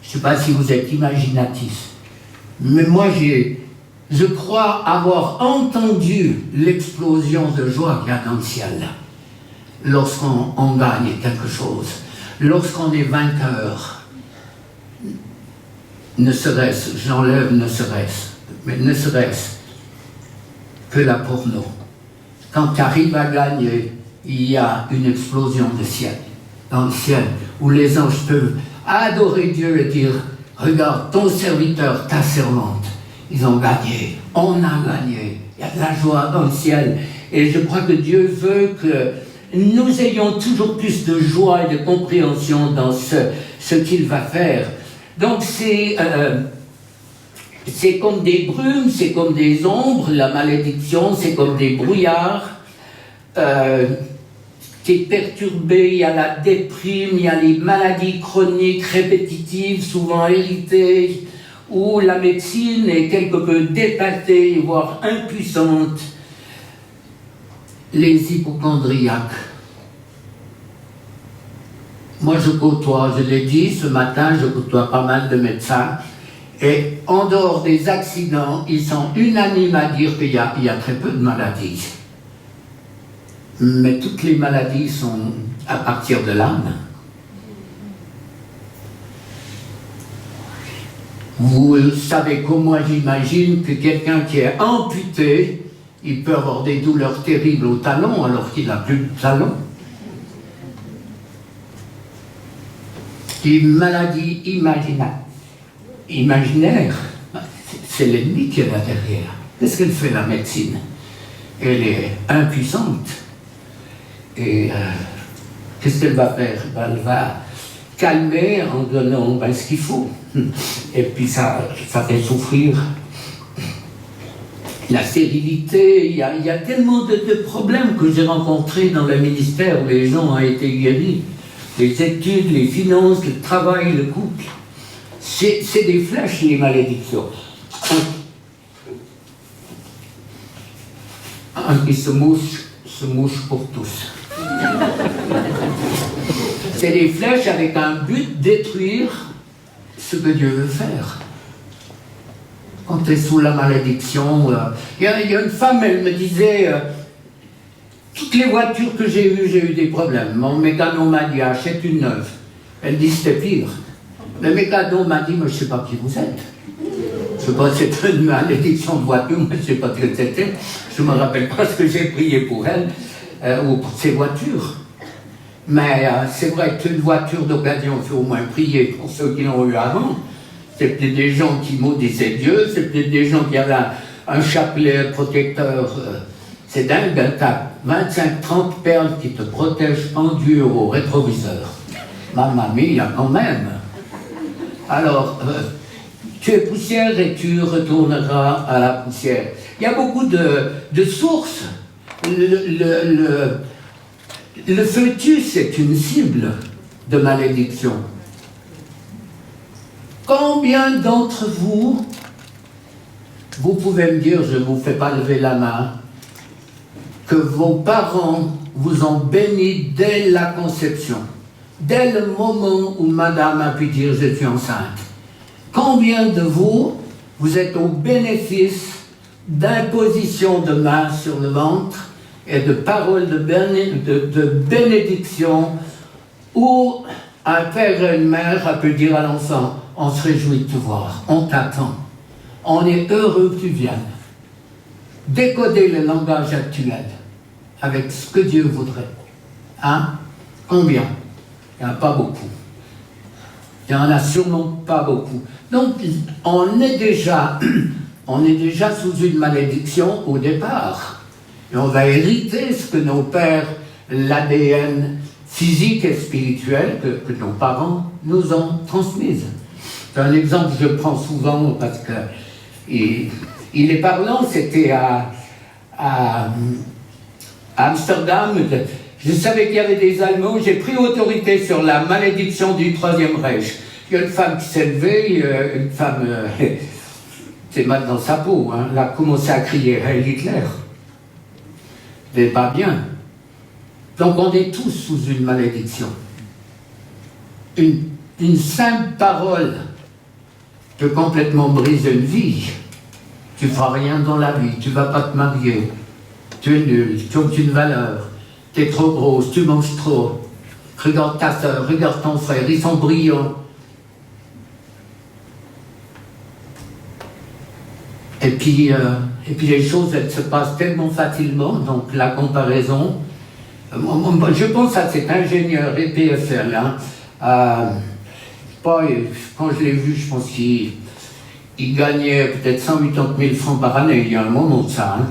je ne sais pas si vous êtes imaginatif, mais moi je crois avoir entendu l'explosion de joie qu'il y a dans le ciel, lorsqu'on gagne quelque chose, lorsqu'on est vainqueur, ne serait-ce, j'enlève ne serait-ce, mais ne serait-ce que la porno. Quand tu arrives à gagner, il y a une explosion de ciel, dans le ciel, où les anges peuvent adorer Dieu et dire, regarde, ton serviteur, ta servante, ils ont gagné, on a gagné, il y a de la joie dans le ciel. Et je crois que Dieu veut que nous ayons toujours plus de joie et de compréhension dans ce qu'il va faire. Donc c'est comme des brumes, c'est comme des ombres, la malédiction, c'est comme des brouillards. T'es perturbé, il y a la déprime, il y a les maladies chroniques répétitives, souvent héritées, où la médecine est quelque peu dépassée, voire impuissante. Les hypocondriaques. Moi je côtoie, je l'ai dit ce matin, je côtoie pas mal de médecins. Et en dehors des accidents, ils sont unanimes à dire qu'il y a très peu de maladies. Mais toutes les maladies sont à partir de l'âme. Vous savez comment j'imagine que quelqu'un qui est amputé, il peut avoir des douleurs terribles au talon alors qu'il n'a plus de talon. Des maladies imaginaires, c'est l'ennemi qui est là derrière. Qu'est-ce qu'elle fait, la médecine? Elle est impuissante. Et qu'est-ce qu'elle va faire? Elle va calmer en donnant ce qu'il faut. Et puis ça fait souffrir. La stérilité, il y a tellement de problèmes que j'ai rencontrés dans le ministère où les gens ont été guéris. Les études, les finances, le travail, le couple. C'est des flèches, les malédictions. Un qui se mouche pour tous. C'est des flèches avec un but: détruire ce que Dieu veut faire. Quand tu es sous la malédiction, il y a une femme, elle me disait, toutes les voitures que j'ai eu des problèmes. Mon mécano m'a dit, achète une neuve. Elle dit, c'était pire. Le mécano m'a dit, mais je ne sais pas qui vous êtes. Je ne sais pas, c'était une malédiction de voiture, mais je ne sais pas ce que c'était. Je ne me rappelle pas ce que j'ai prié pour elle, ou pour ses voitures. Mais c'est vrai qu'une voiture d'occasion, il faut au moins prier pour ceux qui l'ont eu avant. C'est peut-être des gens qui maudisaient Dieu, c'est peut-être des gens qui avaient un chapelet protecteur. C'est dingue, hein, t'as 25-30 perles qui te protègent pendues au rétroviseur. Mamma mia, quand même. Alors, tu es poussière et tu retourneras à la poussière. Il y a beaucoup de sources. Le fœtus est une cible de malédiction. Combien d'entre vous pouvez me dire, je ne vous fais pas lever la main, que vos parents vous ont béni dès la conception, dès le moment où madame a pu dire je suis enceinte? Combien de vous êtes au bénéfice d'imposition de main sur le ventre et de paroles de bénédiction où un père et une mère a pu dire à l'enfant: on se réjouit de te voir, on t'attend, on est heureux que tu viennes. Décoder le langage actuel avec ce que Dieu voudrait. Hein? Combien? Il n'y en a pas beaucoup. Il n'y en a sûrement pas beaucoup. Donc, on est déjà sous une malédiction au départ. Et on va hériter ce que nos pères, l'ADN physique et spirituel que nos parents nous ont transmise. C'est un exemple que je prends souvent parce que il est parlant. C'était à Amsterdam. Je savais qu'il y avait des Allemands. J'ai pris autorité sur la malédiction du Troisième Reich. Il y a une femme qui s'est levée, une femme, c'est mal dans sa peau, hein, elle a commencé à crier Heil Hitler. C'est pas bien. Donc on est tous sous une malédiction. Une simple parole peut complètement briser une vie. Tu ne feras rien dans la vie, tu ne vas pas te marier, tu es nul, tu n'as aucune valeur, tu es trop grosse, tu manges trop. Regarde ta soeur, regarde ton frère, ils sont brillants. Et puis les choses, elles se passent tellement facilement, donc la comparaison. Je pense à cet ingénieur EPFL, hein, quand je l'ai vu, je pense qu'il gagnait peut-être 180 000 francs par année, il y a un moment de ça. Hein.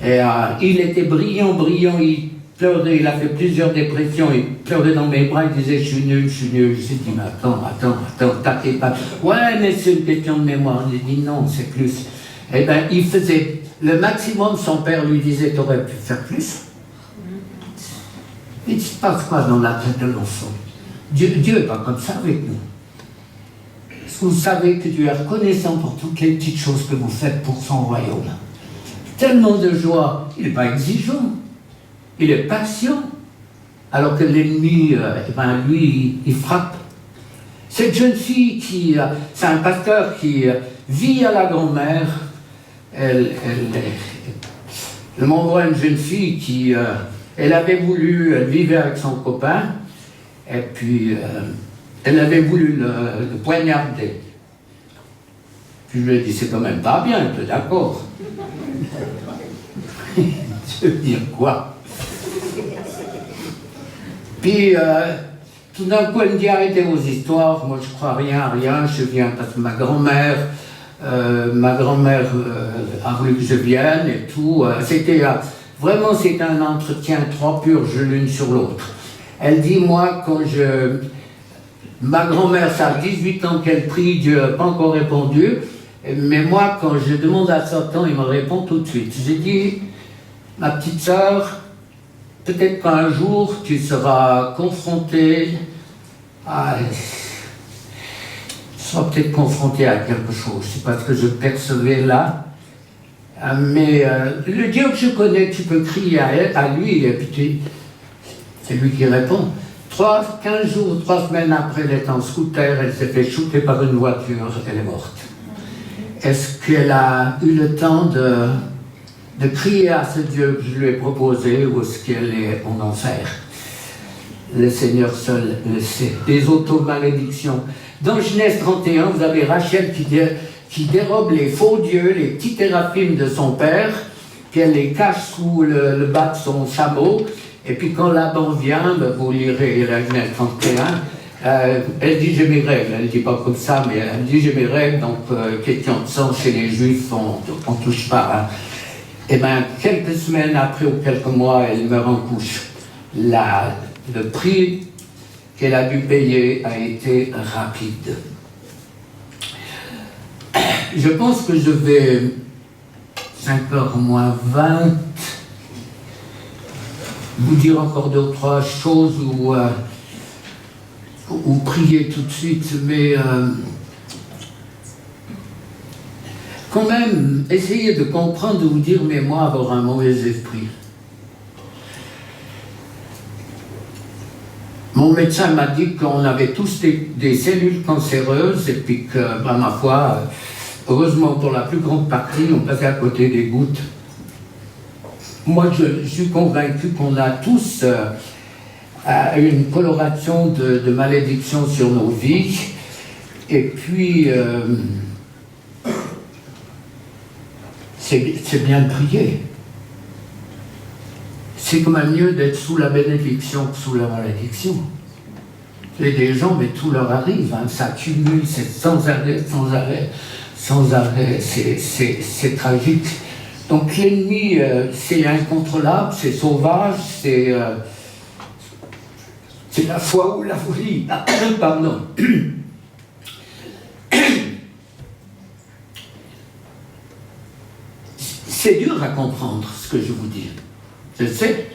Et il était brillant, il pleurait, il a fait plusieurs dépressions, il pleurait dans mes bras, il disait je suis nul. J'ai dit mais attends, t'inquiète pas. Ouais, mais c'est une question de mémoire. J'ai dit non, c'est plus. Eh bien, il faisait le maximum, son père lui disait t'aurais pu faire plus. Il se passe quoi dans la tête de l'enfant? Dieu n'est pas comme ça avec nous. Vous savez que Dieu est reconnaissant pour toutes les petites choses que vous faites pour son royaume. Tellement de joie, il n'est pas exigeant, il est patient, alors que l'ennemi, lui, il frappe. Cette jeune fille c'est un pasteur qui vit à la grand-mère, elle m'envoie une jeune fille qui, elle vivait avec son copain, et puis elle avait voulu le poignarder. Puis je lui ai dit, c'est quand même pas bien, tu es d'accord? Je veux dire quoi? Puis tout d'un coup, elle me dit, arrêtez vos histoires, moi je crois rien à rien, je viens parce que ma grand-mère Ma grand-mère a voulu que je vienne et tout. Vraiment, c'est un entretien 3 purges l'une sur l'autre. Elle dit, moi, ma grand-mère, ça a 18 ans qu'elle prie, Dieu n'a pas encore répondu. Mais moi, quand je demande à Satan, il me répond tout de suite. J'ai dit, ma petite sœur, peut-être qu'un jour, tu seras confrontée à... Tu seras peut-être confronté à quelque chose. C'est pas ce que je percevais là. Mais le Dieu que je connais, tu peux crier à lui, et puis c'est lui qui répond. 15 jours, 3 semaines après, elle est en scooter, elle s'est fait shooter par une voiture, elle est morte. Est-ce qu'elle a eu le temps de crier à ce Dieu que je lui ai proposé, ou est-ce qu'elle est en enfer? Le Seigneur seul le sait. Des automalédictions. Dans Genèse 31, vous avez Rachel qui dérobe les faux dieux, les petits théraphim de son père, puis elle les cache sous le bas de son chameau, et puis quand Laban vient, vous lirez la Genèse 31, elle dit j'ai mes règles, elle ne dit pas comme ça, mais elle dit j'ai mes règles, donc question de sang chez les Juifs, on ne touche pas. Hein. Et bien, quelques semaines après ou quelques mois, elle meurt en couche. Le prix qu'elle a dû payer a été rapide. Je pense que je vais 5h moins 20 vous dire encore 2 ou 3 choses ou prier tout de suite, mais quand même essayez de comprendre, de vous dire, mais moi avoir un mauvais esprit. Mon médecin m'a dit qu'on avait tous des cellules cancéreuses et puis que, ma foi, heureusement pour la plus grande partie, on passait à côté des gouttes. Moi, je suis convaincu qu'on a tous une coloration de malédiction sur nos vies. Et puis, c'est bien de prier. C'est quand même mieux d'être sous la bénédiction que sous la malédiction. Il y a des gens, mais tout leur arrive, hein, ça cumule, c'est sans arrêt, c'est tragique. Donc l'ennemi, c'est incontrôlable, c'est sauvage, c'est la foi ou la folie. Ah, pardon. C'est dur à comprendre ce que je vous dis. Je sais.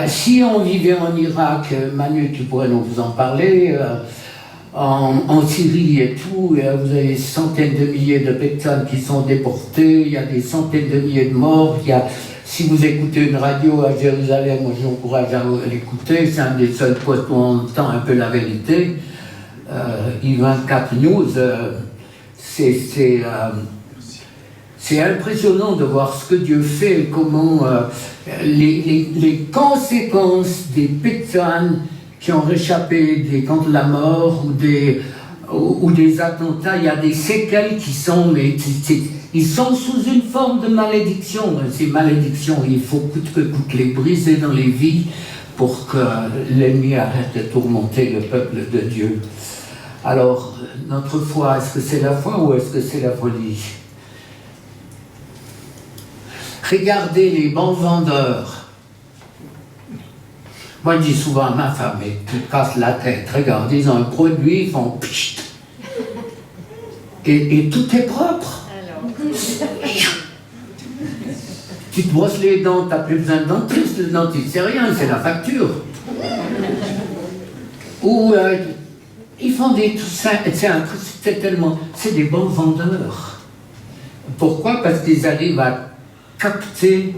Si on vivait en Irak, Manu, tu pourrais nous vous en parler, en Syrie et tout, vous avez des centaines de milliers de personnes qui sont déportées, il y a des centaines de milliers de morts, si vous écoutez une radio à Jérusalem, moi j'encourage à l'écouter, c'est un des seuls postes où on entend un peu la vérité, I24 News, c'est impressionnant de voir ce que Dieu fait, comment les conséquences des personnes qui ont réchappé contre la mort ou des attentats, il y a des séquelles qui sont, mais ils sont sous une forme de malédiction. Ces malédictions, il faut coûte que coûte les briser dans les vies pour que l'ennemi arrête de tourmenter le peuple de Dieu. Alors, notre foi, est-ce que c'est la foi ou est-ce que c'est la folie? Regardez les bons vendeurs. Moi, je dis souvent à ma femme, mais tu te casses la tête. Regarde, ils ont un produit, ils font pchit. Et tout est propre. Tu te brosses les dents, tu n'as plus besoin de dentiste. Le dentiste, c'est rien, c'est la facture. Ou ils font des tout ça. C'est des bons vendeurs. Pourquoi? Parce qu'ils arrivent à capter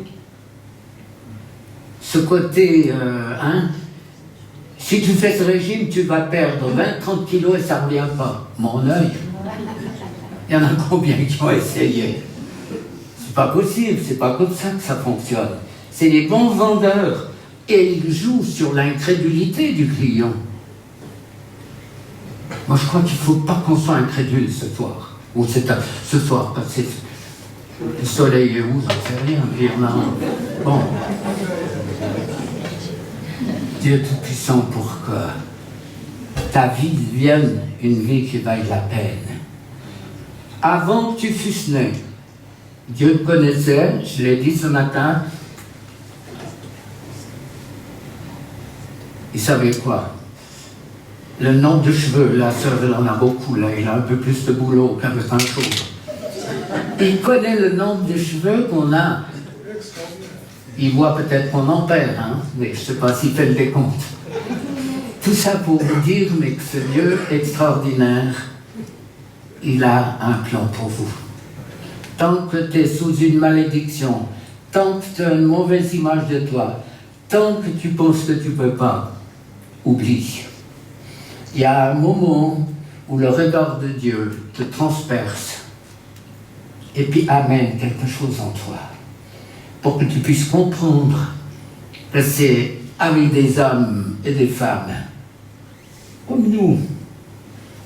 ce côté, si tu fais ce régime, tu vas perdre 20-30 kilos et ça ne revient pas. Mon œil, il y en a combien qui ont essayé? C'est pas possible, c'est pas comme ça que ça fonctionne. C'est les bons vendeurs et ils jouent sur l'incrédulité du client. Moi je crois qu'il ne faut pas qu'on soit incrédule ce soir, ou ce soir, parce que le soleil est où, j'en sais rien, mais il y en a un. Bon. Dieu Tout-Puissant pour que ta vie devienne une vie qui vaille la peine. Avant que tu fusses né, Dieu te connaissait, je l'ai dit ce matin. Il savait quoi? Le nombre de cheveux, la sœur, elle en a beaucoup, là, il a un peu plus de boulot qu'avec un chauve. Il connaît le nombre de cheveux qu'on a. Il voit peut-être qu'on en perd, hein, mais je ne sais pas s'il fait le décompte. Tout ça pour vous dire, mais que ce Dieu extraordinaire, il a un plan pour vous. Tant que tu es sous une malédiction, tant que tu as une mauvaise image de toi, tant que tu penses que tu ne peux pas, oublie. Il y a un moment où le regard de Dieu te transperce et puis amène quelque chose en toi pour que tu puisses comprendre que c'est avec des hommes et des femmes comme nous.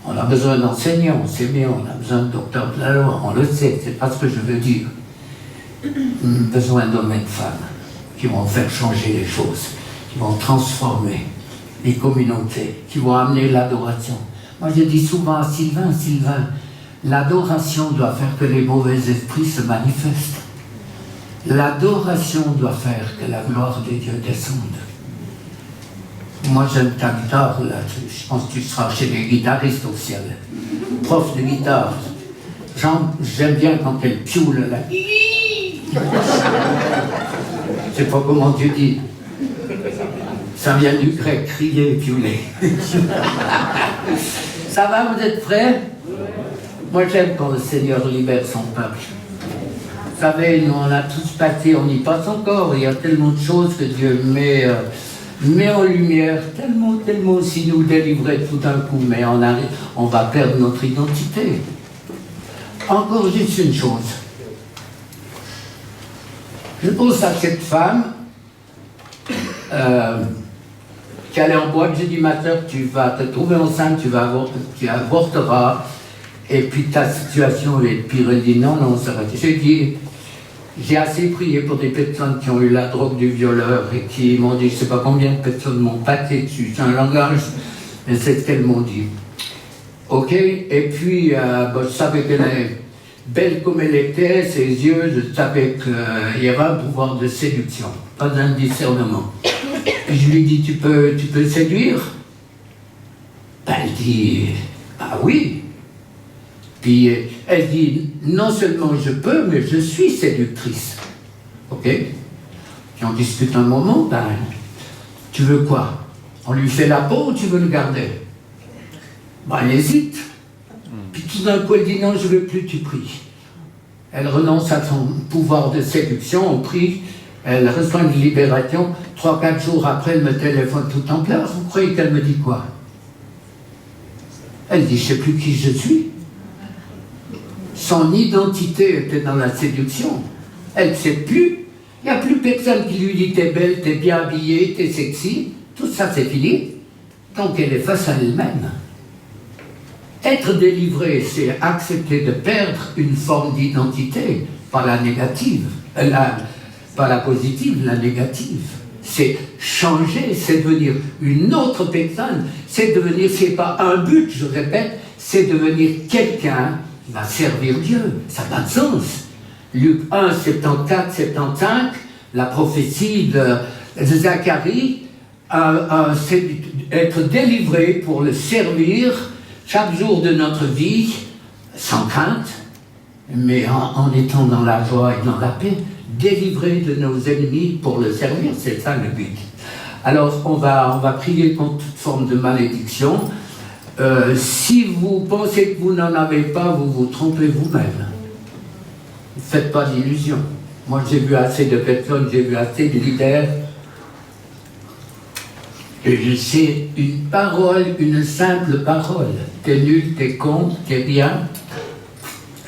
On a besoin d'enseignants, c'est bien, on a besoin de docteurs de la loi, on le sait, c'est pas ce que je veux dire. On a besoin d'hommes et de femmes qui vont faire changer les choses, qui vont transformer les communautés, qui vont amener l'adoration. Moi je dis souvent à Sylvain, l'adoration doit faire que les mauvais esprits se manifestent. L'adoration doit faire que la gloire de Dieu descende. Moi j'aime ta guitare, là. Je pense que tu seras chez les guitaristes au ciel. Prof de guitare. J'aime bien quand elle pioule là. Je sais pas comment tu dis. Ça vient du grec, crier, piouler. Ça va, vous êtes prêts? Moi j'aime quand le Seigneur libère son peuple. Vous savez, nous on a tous passé, on y passe encore, il y a tellement de choses que Dieu met en lumière, tellement aussi nous délivrer tout d'un coup, mais on va perdre notre identité. Encore juste une chose. Je pense à cette femme qui allait en boîte, j'ai dit, ma soeur, tu vas te trouver enceinte, tu avorteras, et puis ta situation est pire. Elle dit, non, ça va. J'ai dit, j'ai assez prié pour des personnes qui ont eu la drogue du violeur et qui m'ont dit, je ne sais pas combien de personnes m'ont pâté dessus, c'est un langage, mais c'est ce qu'elles m'ont dit. Ok, et puis je savais qu'elle est belle comme elle était, ses yeux, je savais qu'il y avait un pouvoir de séduction, pas d'un discernement. Et je lui dis, tu peux séduire? Ben, elle dit, ah oui. Puis elle dit, non seulement je peux, mais je suis séductrice. Ok? Puis on discute un moment, ben, tu veux quoi? On lui fait la peau ou tu veux le garder? Ben, elle hésite. Puis tout d'un coup, elle dit, non, je ne veux plus, tu pries. Elle renonce à son pouvoir de séduction, on prie, elle reçoit une libération. 3-4 jours après, elle me téléphone tout en pleurs. Vous croyez qu'elle me dit quoi? Elle dit, je ne sais plus qui je suis. Son identité était dans la séduction. Elle ne sait plus. Il n'y a plus personne qui lui dit, t'es belle, t'es bien habillée, t'es sexy. Tout ça, c'est fini. Donc, elle est face à elle-même. Être délivré, c'est accepter de perdre une forme d'identité, pas la négative, pas la positive, la négative. C'est changer, c'est devenir une autre personne, c'est devenir, c'est pas un but, je répète, c'est devenir quelqu'un qui va servir Dieu. Ça n'a pas de sens. Luc 1, 74, 75, la prophétie de Zacharie, c'est être délivré pour le servir chaque jour de notre vie, sans crainte, mais en étant dans la joie et dans la paix, délivrés de nos ennemis pour le servir, c'est ça le but. Alors, on va prier contre toute forme de malédiction. Si vous pensez que vous n'en avez pas, vous vous trompez vous-même. Ne faites pas d'illusions. Moi, j'ai vu assez de personnes, j'ai vu assez de leaders. Et je sais une parole, une simple parole. T'es nul, t'es con, t'es bien.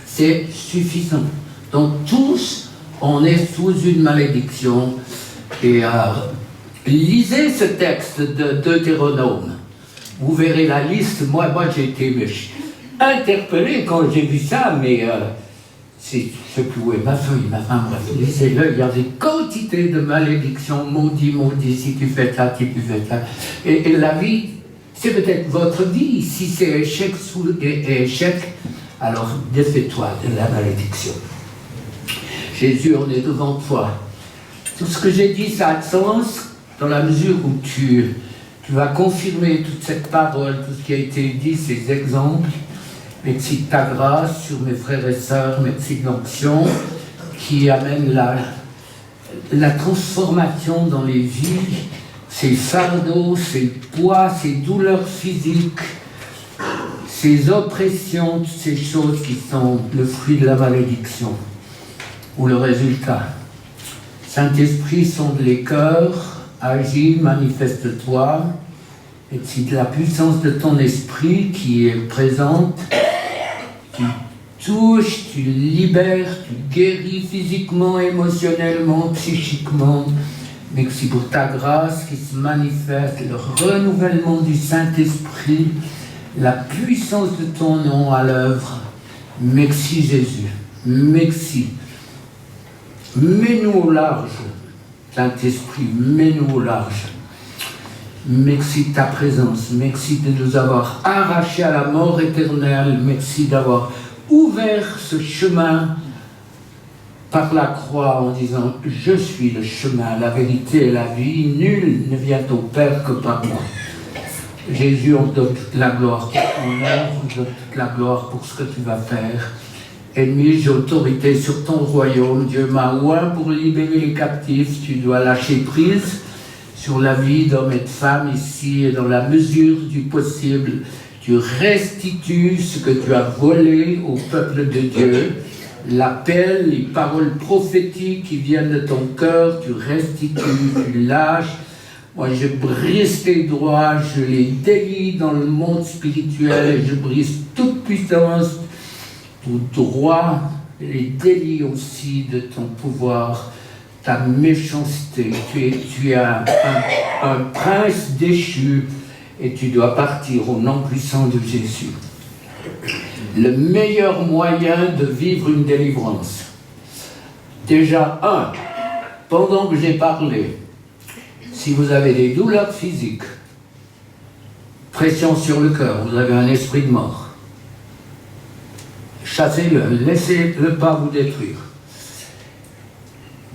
C'est suffisant. Donc tous, on est sous une malédiction. Et lisez ce texte de Deutéronome. Vous verrez la liste. Moi j'ai été interpellé quand j'ai vu ça, mais je ne sais plus où est ma feuille, bref, lisez-le, il y a des quantités de malédictions, maudit, si tu fais ça, si tu fais ça. Et la vie, c'est peut-être votre vie, si c'est échec sous échec, Alors défais-toi de la malédiction. Jésus, on est devant toi. Tout ce que j'ai dit, ça a de sens dans la mesure où tu vas confirmer toute cette parole, tout ce qui a été dit, ces exemples. Merci de ta grâce sur mes frères et sœurs, merci de l'onction qui amène la transformation dans les vies, ces fardeaux, ces poids, ces douleurs physiques, ces oppressions, toutes ces choses qui sont le fruit de la malédiction ou le résultat. Saint-Esprit, sonde les cœurs, agis, manifeste-toi, et si de la puissance de ton esprit qui est présente, tu touches, tu libères, tu guéris physiquement, émotionnellement, psychiquement. Merci pour ta grâce qui se manifeste, le renouvellement du Saint-Esprit, la puissance de ton nom à l'œuvre. Merci Jésus, merci. Mets-nous au large, Saint-Esprit, mets-nous au large. Merci de ta présence, merci de nous avoir arrachés à la mort éternelle, merci d'avoir ouvert ce chemin par la croix en disant « Je suis le chemin, la vérité et la vie, nul ne vient au Père que par moi ». Jésus, on te donne toute la gloire pour ton œuvre, on te donne toute la gloire pour ce que tu vas faire. Ennemi, j'ai autorité sur ton royaume, Dieu m'a oint pour libérer les captifs, tu dois lâcher prise sur la vie d'hommes et de femmes ici, et dans la mesure du possible, tu restitues ce que tu as volé au peuple de Dieu, l'appel, les paroles prophétiques qui viennent de ton cœur, tu restitues, tu lâches. Moi, je brise tes droits, je les délie dans le monde spirituel, et je brise toute puissance, tout droit, les délis aussi de ton pouvoir, ta méchanceté. Tu es un prince déchu et tu dois partir au nom puissant de Jésus. Le meilleur moyen de vivre une délivrance. Déjà, pendant que j'ai parlé, si vous avez des douleurs physiques, pression sur le cœur, vous avez un esprit de mort, chassez-le, laissez-le pas vous détruire.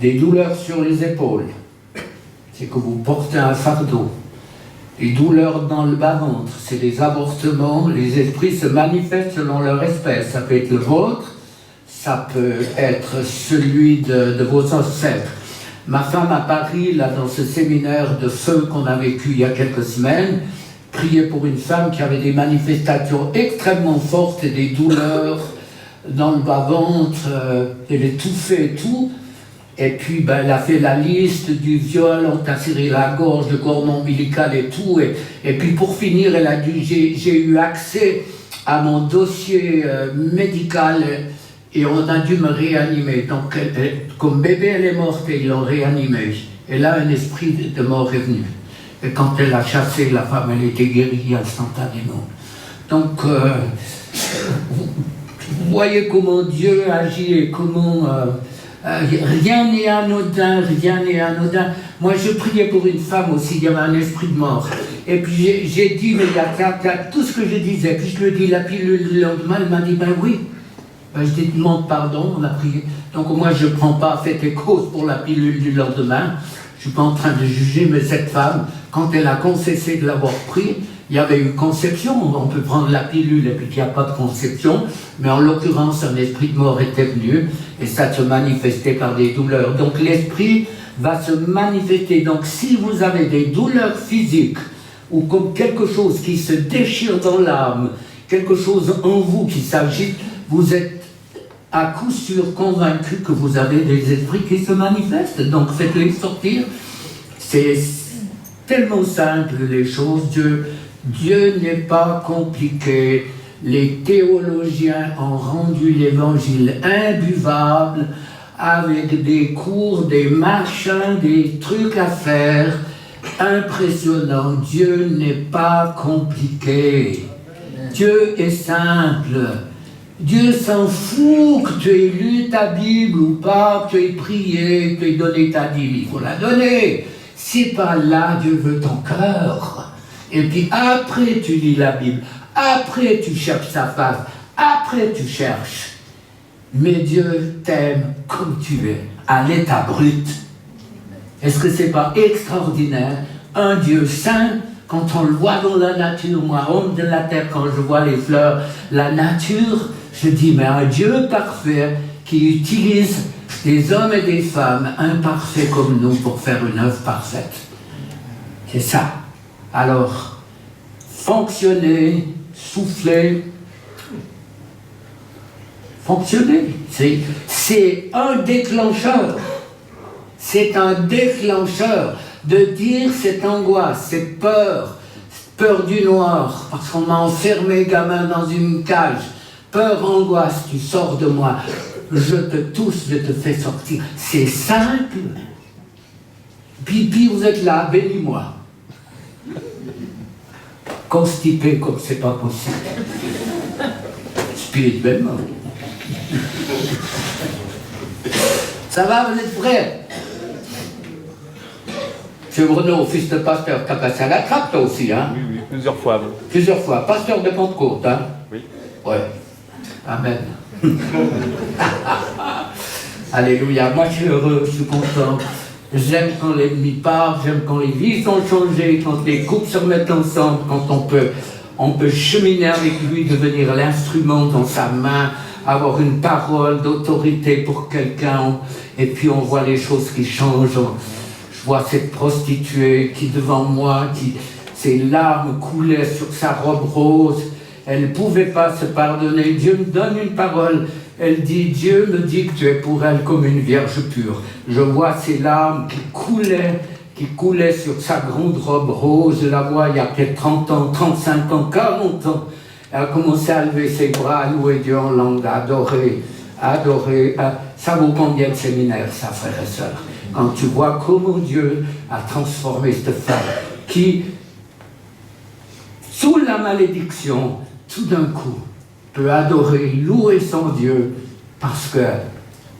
Des douleurs sur les épaules, c'est que vous portez un fardeau. Des douleurs dans le bas-ventre, c'est des avortements. Les esprits se manifestent selon leur espèce. Ça peut être le vôtre, ça peut être celui de vos ancêtres. Ma femme à Paris, là, dans ce séminaire de feu qu'on a vécu il y a quelques semaines, priait pour une femme qui avait des manifestations extrêmement fortes et des douleurs dans le bas-ventre, elle étouffait et tout. Et puis, elle a fait la liste du viol, on t'a serré la gorge, le cordon ombilical et tout. Et puis, pour finir, elle a dit, j'ai eu accès à mon dossier médical et on a dû me réanimer. Donc, comme bébé, elle est morte et ils l'ont réanimée. Et là, un esprit de mort est venu. Et quand elle a chassé la femme, elle était guérie instantanément. Donc, vous voyez comment Dieu agit et comment... rien n'est anodin, rien n'est anodin. Moi, je priais pour une femme aussi, il y avait un esprit de mort. Et puis j'ai dit, mais il y a tout ce que je disais. Puis je lui ai dit la pilule le lendemain, elle m'a dit, ben oui. Ben, je dis, demande pardon, on a prié. Donc moi, je ne prends pas fait et cause pour la pilule du lendemain. Je ne suis pas en train de juger, mais cette femme, quand elle a concessé de l'avoir pris, il y avait une conception. On peut prendre la pilule et puis qu'il n'y a pas de conception, mais en l'occurrence, un esprit de mort était venu et ça se manifestait par des douleurs. Donc l'esprit va se manifester. Donc si vous avez des douleurs physiques ou comme quelque chose qui se déchire dans l'âme, quelque chose en vous qui s'agite, vous êtes à coup sûr convaincu que vous avez des esprits qui se manifestent. Donc faites-les sortir. C'est tellement simple les choses. Dieu n'est pas compliqué. Les théologiens ont rendu l'évangile imbuvable avec des cours, des machins, des trucs à faire impressionnants. Dieu n'est pas compliqué. Dieu est simple. Dieu s'en fout que tu aies lu ta Bible ou pas, que tu aies prié, que tu aies donné ta dîme. Il faut la donner. C'est pas là, Dieu veut ton cœur. Et puis après, tu lis la Bible. Après, tu cherches sa face. Après, tu cherches. Mais Dieu t'aime comme tu es, à l'état brut. Est-ce que c'est pas extraordinaire? Un Dieu saint, quand on le voit dans la nature, moi, homme de la terre, quand je vois les fleurs, la nature, je dis, mais un Dieu parfait qui utilise des hommes et des femmes imparfaits comme nous pour faire une œuvre parfaite. C'est ça. Alors, fonctionner, souffler, fonctionner, c'est un déclencheur. C'est un déclencheur de dire cette angoisse, cette peur du noir, parce qu'on m'a enfermé, gamin, dans une cage. Peur, angoisse, tu sors de moi. Je te touche, je te fais sortir. C'est simple. Pipi, vous êtes là, bénis-moi. Constipé comme c'est pas possible. Spirituellement. Ça va, vous êtes prêts? Monsieur Bruno, fils de pasteur, t'as passé à la trappe toi aussi, hein? Oui, plusieurs fois. Plusieurs fois. Pasteur de Pentecôte, hein? Oui. Ouais. Amen. Alléluia. Moi, je suis heureux, je suis content. J'aime quand l'ennemi part, j'aime quand les vies sont changées, quand les couples se remettent ensemble, quand on peut cheminer avec lui, devenir l'instrument dans sa main, avoir une parole d'autorité pour quelqu'un, et puis on voit les choses qui changent. Je vois cette prostituée qui devant moi, ses larmes coulaient sur sa robe rose. Elle ne pouvait pas se pardonner. Dieu me donne une parole. Elle dit, Dieu me dit que tu es pour elle comme une vierge pure. Je vois ses larmes qui coulaient sur sa grande robe rose. Je la vois il y a peut-être 30 ans, 35 ans, 40 ans. Elle a commencé à lever ses bras, à louer Dieu en langue, à adorer. Ça vaut combien de séminaires, ça, frères et sœurs? Quand tu vois comment Dieu a transformé cette femme qui, sous la malédiction, tout d'un coup, peut adorer, louer son Dieu, parce que,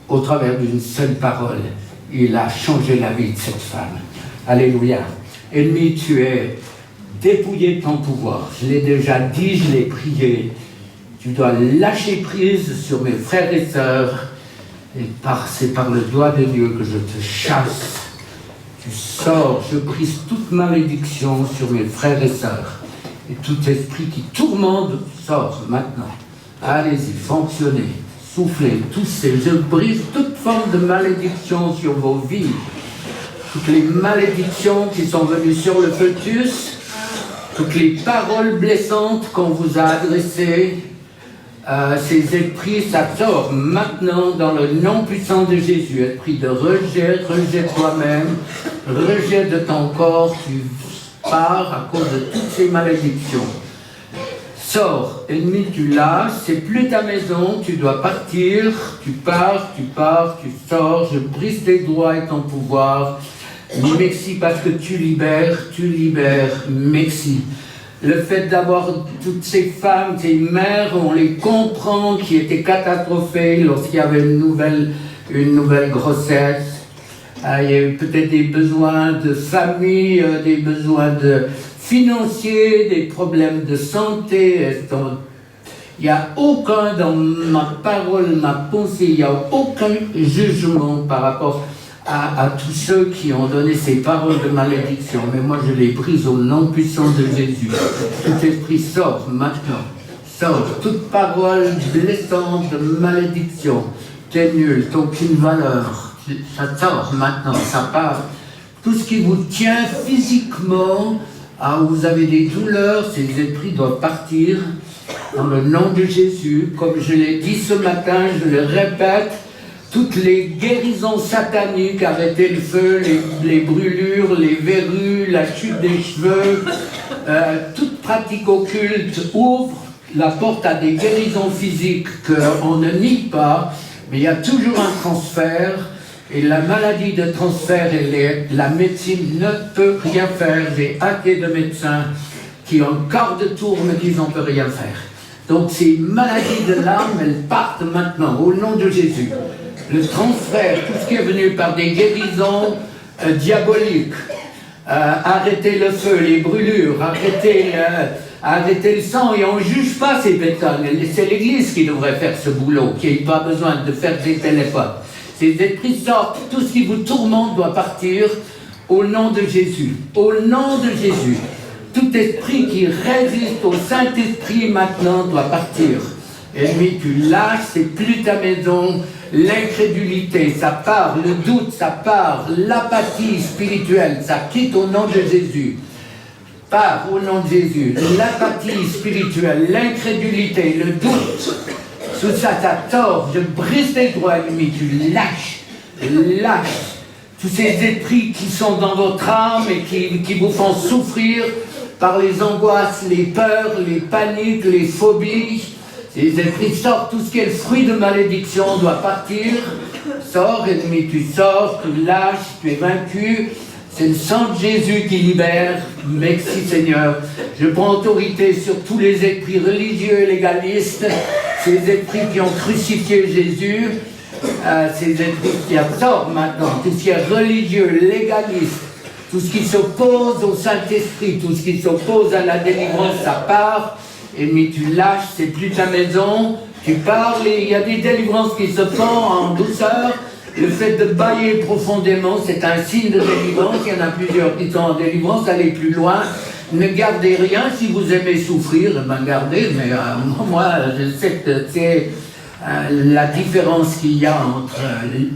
au travers d'une seule parole, il a changé la vie de cette femme. Alléluia. Ennemi, tu es dépouillé de ton pouvoir. Je l'ai déjà dit, je l'ai prié. Tu dois lâcher prise sur mes frères et sœurs. Et c'est par le doigt de Dieu que je te chasse. Tu sors, je brise toute malédiction sur mes frères et sœurs. Et tout esprit qui tourmente sort maintenant. Allez-y, fonctionnez, soufflez, toussez. Je brise toute forme de malédiction sur vos vies. Toutes les malédictions qui sont venues sur le fœtus, toutes les paroles blessantes qu'on vous a adressées, ces esprits, ça sort maintenant dans le nom puissant de Jésus. Esprit de rejet, rejet de toi-même, rejet de ton corps, tu pars à cause de toutes ces malédictions. Sors, ennemi, tu lâches, c'est plus ta maison, tu dois partir, tu pars, tu sors, je brise tes droits et ton pouvoir. Merci parce que tu libères, merci. Le fait d'avoir toutes ces femmes, ces mères, on les comprend, qui étaient catastrophées lorsqu'il y avait une nouvelle grossesse. Il y a eu peut-être des besoins de famille, des besoins financiers, des problèmes de santé. Il n'y a aucun, dans ma parole, ma pensée, il n'y a aucun jugement par rapport à tous ceux qui ont donné ces paroles de malédiction. Mais moi, je les brise au nom puissant de Jésus. Tout esprit sort maintenant. Sort. Toute parole blessante de malédiction. T'es nul, t'as aucune valeur. Ça sort maintenant, ça part. Tout ce qui vous tient physiquement, où vous avez des douleurs, ces esprits doivent partir dans le nom de Jésus. Comme je l'ai dit ce matin, je le répète, toutes les guérisons sataniques, arrêter le feu, les brûlures, les verrues, la chute des cheveux, toute pratique occulte ouvre la porte à des guérisons physiques qu'on ne nie pas, mais il y a toujours un transfert, et la maladie de transfert, la médecine ne peut rien faire. J'ai hâté de médecins qui ont un quart de tour me disent on ne peut rien faire. Donc ces maladies de l'âme, elles partent maintenant, au nom de Jésus. Le transfert, tout ce qui est venu par des guérisons diaboliques, arrêter le feu, les brûlures, arrêter à arrêter le sang et on ne juge pas ces personnes. C'est l'Église qui devrait faire ce boulot, qui n'a pas besoin de faire des téléphones. Ces esprits sortent, tout ce qui vous tourmente doit partir au nom de Jésus. Au nom de Jésus. Tout esprit qui résiste au Saint-Esprit maintenant doit partir. Ennemi, tu lâches, c'est plus ta maison. L'incrédulité, ça part. Le doute, ça part. L'apathie spirituelle, ça quitte au nom de Jésus. Part au nom de Jésus. L'apathie spirituelle, l'incrédulité, le doute. Tout ça, ça tord. Je brise tes droits, ennemi. Tu lâches. Lâche. Tous ces esprits qui sont dans votre âme et qui vous font souffrir par les angoisses, les peurs, les paniques, les phobies. Ces esprits sortent, tout ce qui est le fruit de malédiction doit partir. Sors, ennemi, tu sors, tu lâches, tu es vaincu. C'est le sang de Jésus qui libère. Merci Seigneur. Je prends autorité sur tous les esprits religieux et légalistes, ces esprits qui ont crucifié Jésus. Ces esprits qui absorbent maintenant tout ce qui est religieux, légaliste, tout ce qui s'oppose au Saint-Esprit, tout ce qui s'oppose à la délivrance, ça part. Ennemi, tu lâches, c'est plus ta maison, tu parles et il y a des délivrances qui se font en douceur. Le fait de bâiller profondément, c'est un signe de délivrance. Il y en a plusieurs qui sont en délivrance, allez plus loin. Ne gardez rien si vous aimez souffrir, ben gardez, mais moi je sais que c'est la différence qu'il y a entre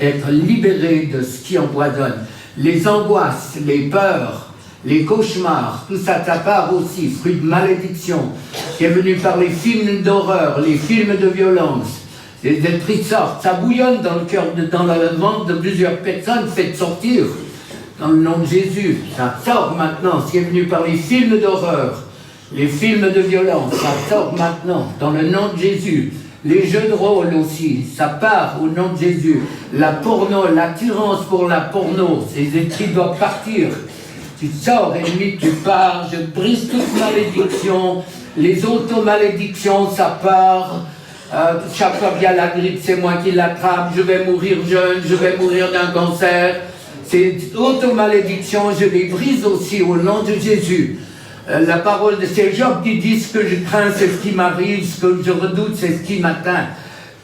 être libéré de ce qui empoisonne, les angoisses, les peurs, les cauchemars, tout ça, ça part aussi, fruit de malédiction, qui est venu par les films d'horreur, les films de violence. Les esprits sortent, ça bouillonne dans le cœur, dans le ventre de plusieurs personnes, faites sortir, dans le nom de Jésus. Ça sort maintenant, ce qui est venu par les films d'horreur, les films de violence, ça sort maintenant, dans le nom de Jésus. Les jeux de rôle aussi, ça part au nom de Jésus. La porno, l'attirance pour la porno, ces esprits doivent partir. Tu sors, ennemi, tu pars, je brise toute malédiction. Les auto-malédictions, ça part. Chaque fois qu'il y a la grippe, c'est moi qui l'attrape. Je vais mourir jeune, je vais mourir d'un cancer. Ces auto-malédictions, je les brise aussi au nom de Jésus. La parole de ces Job qui dit ce que je crains, c'est ce qui m'arrive, ce que je redoute, c'est ce qui m'atteint.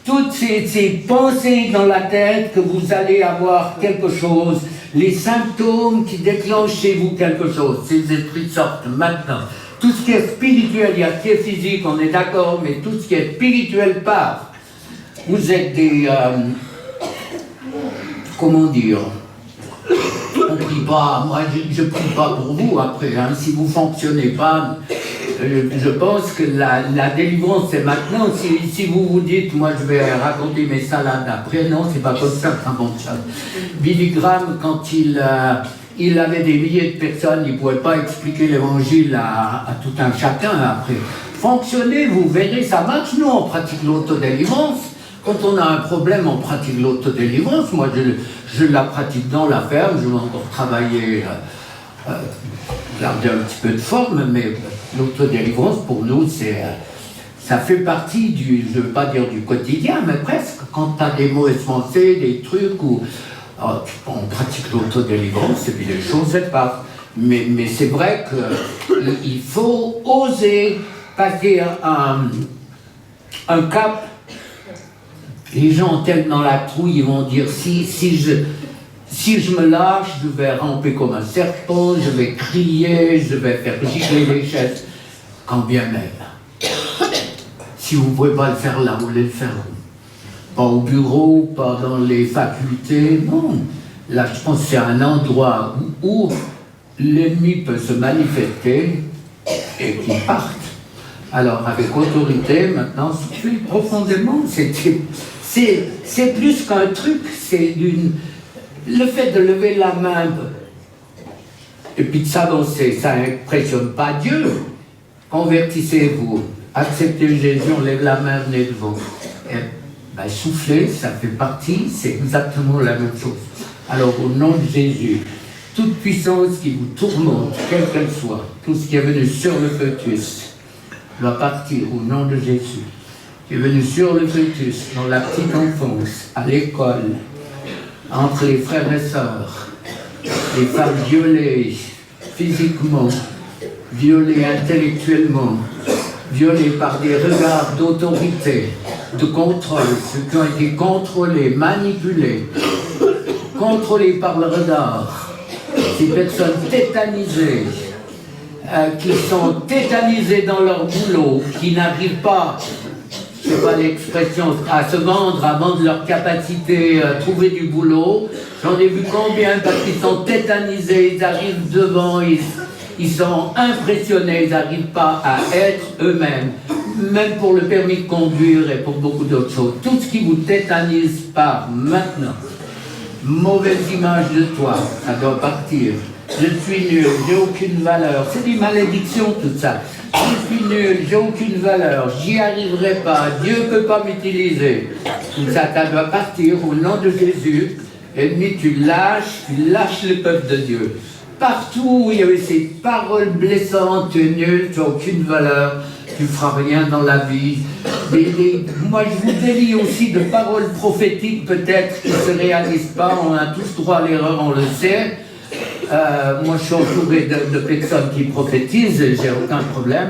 Toutes ces pensées dans la tête que vous allez avoir quelque chose, les symptômes qui déclenchent chez vous quelque chose, ces esprits sortent maintenant. Tout ce qui est spirituel, il y a ce qui est physique, on est d'accord, mais tout ce qui est spirituel part. Vous êtes des... comment dire ? On ne prie pas, moi je ne prie pas pour vous après, hein. Si vous ne fonctionnez pas, je pense que la délivrance c'est maintenant. Si vous vous dites, moi je vais raconter mes salades après, non, c'est pas comme ça que ça fonctionne. Billy Graham, quand il avait des milliers de personnes, il ne pouvait pas expliquer l'évangile à tout un chacun après. Fonctionnez, vous verrez, ça marche. Nous on pratique l'autodélivrance. Quand on a un problème, on pratique l'autodélivrance. Moi, je la pratique dans la ferme. Je vais encore travailler, garder un petit peu de forme, mais l'autodélivrance, pour nous, ça fait partie je ne veux pas dire du quotidien, mais presque. Quand tu as des mauvaises pensées, des trucs, on pratique l'autodélivrance, et puis les choses se passent. Mais c'est vrai qu'il faut oser passer un cap. Les gens tellement dans la trouille, ils vont dire si je me lâche, je vais ramper comme un serpent, je vais crier, je vais faire gicler les chaises. Quand bien même. Si vous ne pouvez pas le faire là, vous voulez le faire où ? Pas au bureau, pas dans les facultés, non. Là, je pense que c'est un endroit où l'ennemi peut se manifester et qu'il parte. Alors, avec autorité, maintenant, soufflez profondément. C'est plus qu'un truc, c'est le fait de lever la main et puis de s'avancer, ça n'impressionne pas Dieu. Convertissez-vous, acceptez Jésus, on lève la main, venez devant. Et souffler, ça fait partie, c'est exactement la même chose. Alors, au nom de Jésus, toute puissance qui vous tourmente, quelle qu'elle soit, tout ce qui est venu sur le fœtus, doit partir au nom de Jésus, qui est venu sur le fœtus, dans la petite enfance, à l'école, entre les frères et sœurs, les femmes violées physiquement, violés intellectuellement, violés par des regards d'autorité, de contrôle, ceux qui ont été contrôlés, manipulés, contrôlés par le regard, ces personnes tétanisées, qui sont tétanisées dans leur boulot, qui n'arrivent pas, je ne sais pas l'expression, à se vendre, à vendre leur capacité à trouver du boulot. J'en ai vu combien parce qu'ils sont tétanisés, ils arrivent devant, ils sont impressionnés, ils n'arrivent pas à être eux-mêmes, même pour le permis de conduire et pour beaucoup d'autres choses. Tout ce qui vous tétanise part maintenant. Mauvaise image de toi, ça doit partir. Je suis nul, j'ai aucune valeur. C'est des malédictions tout ça. Je suis nul, j'ai aucune valeur, j'y arriverai pas, Dieu ne peut pas m'utiliser. Tout ça, ça doit partir au nom de Jésus. Ennemi, tu lâches le peuple de Dieu. Partout où il y avait ces paroles blessantes, tu es nul, tu n'as aucune valeur, tu ne feras rien dans la vie. Moi, je vous délie aussi de paroles prophétiques, peut-être, qui ne se réalisent pas. On a tous droit à l'erreur, on le sait. Moi, je suis entouré de personnes qui prophétisent, j'ai aucun problème.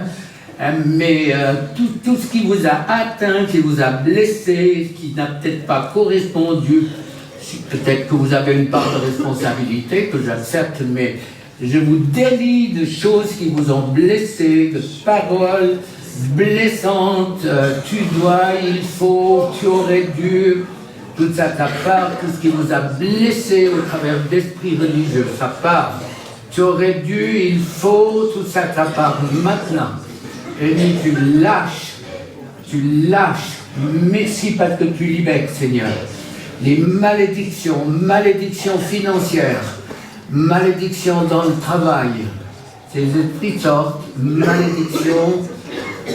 Mais tout ce qui vous a atteint, qui vous a blessé, qui n'a peut-être pas correspondu, peut-être que vous avez une part de responsabilité, que j'accepte, mais je vous délie de choses qui vous ont blessé, de paroles blessantes, tu dois, il faut, tu aurais dû, tout ça, ça part, tout ce qui vous a blessé au travers d'esprits religieux, ça part. Tu aurais dû, il faut, tout ça, ça part maintenant. Et tu lâches. Merci parce que tu libères, Seigneur. Les malédictions financières, malédictions dans le travail, ces esprits sortent, malédictions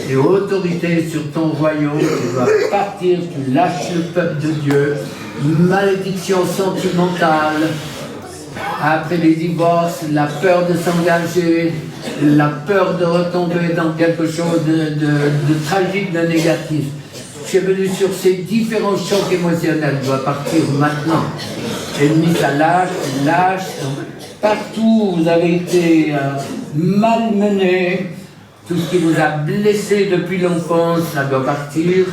et autorité sur ton royaume, tu dois partir, tu lâches le peuple de Dieu, malédiction sentimentale, après les divorces, la peur de s'engager, la peur de retomber dans quelque chose de tragique, de négatif. Je suis venu sur ces différents chocs émotionnels, doit partir maintenant. Ennemi, ça lâche. Partout où vous avez été malmené, tout ce qui vous a blessé depuis l'enfance, ça doit partir.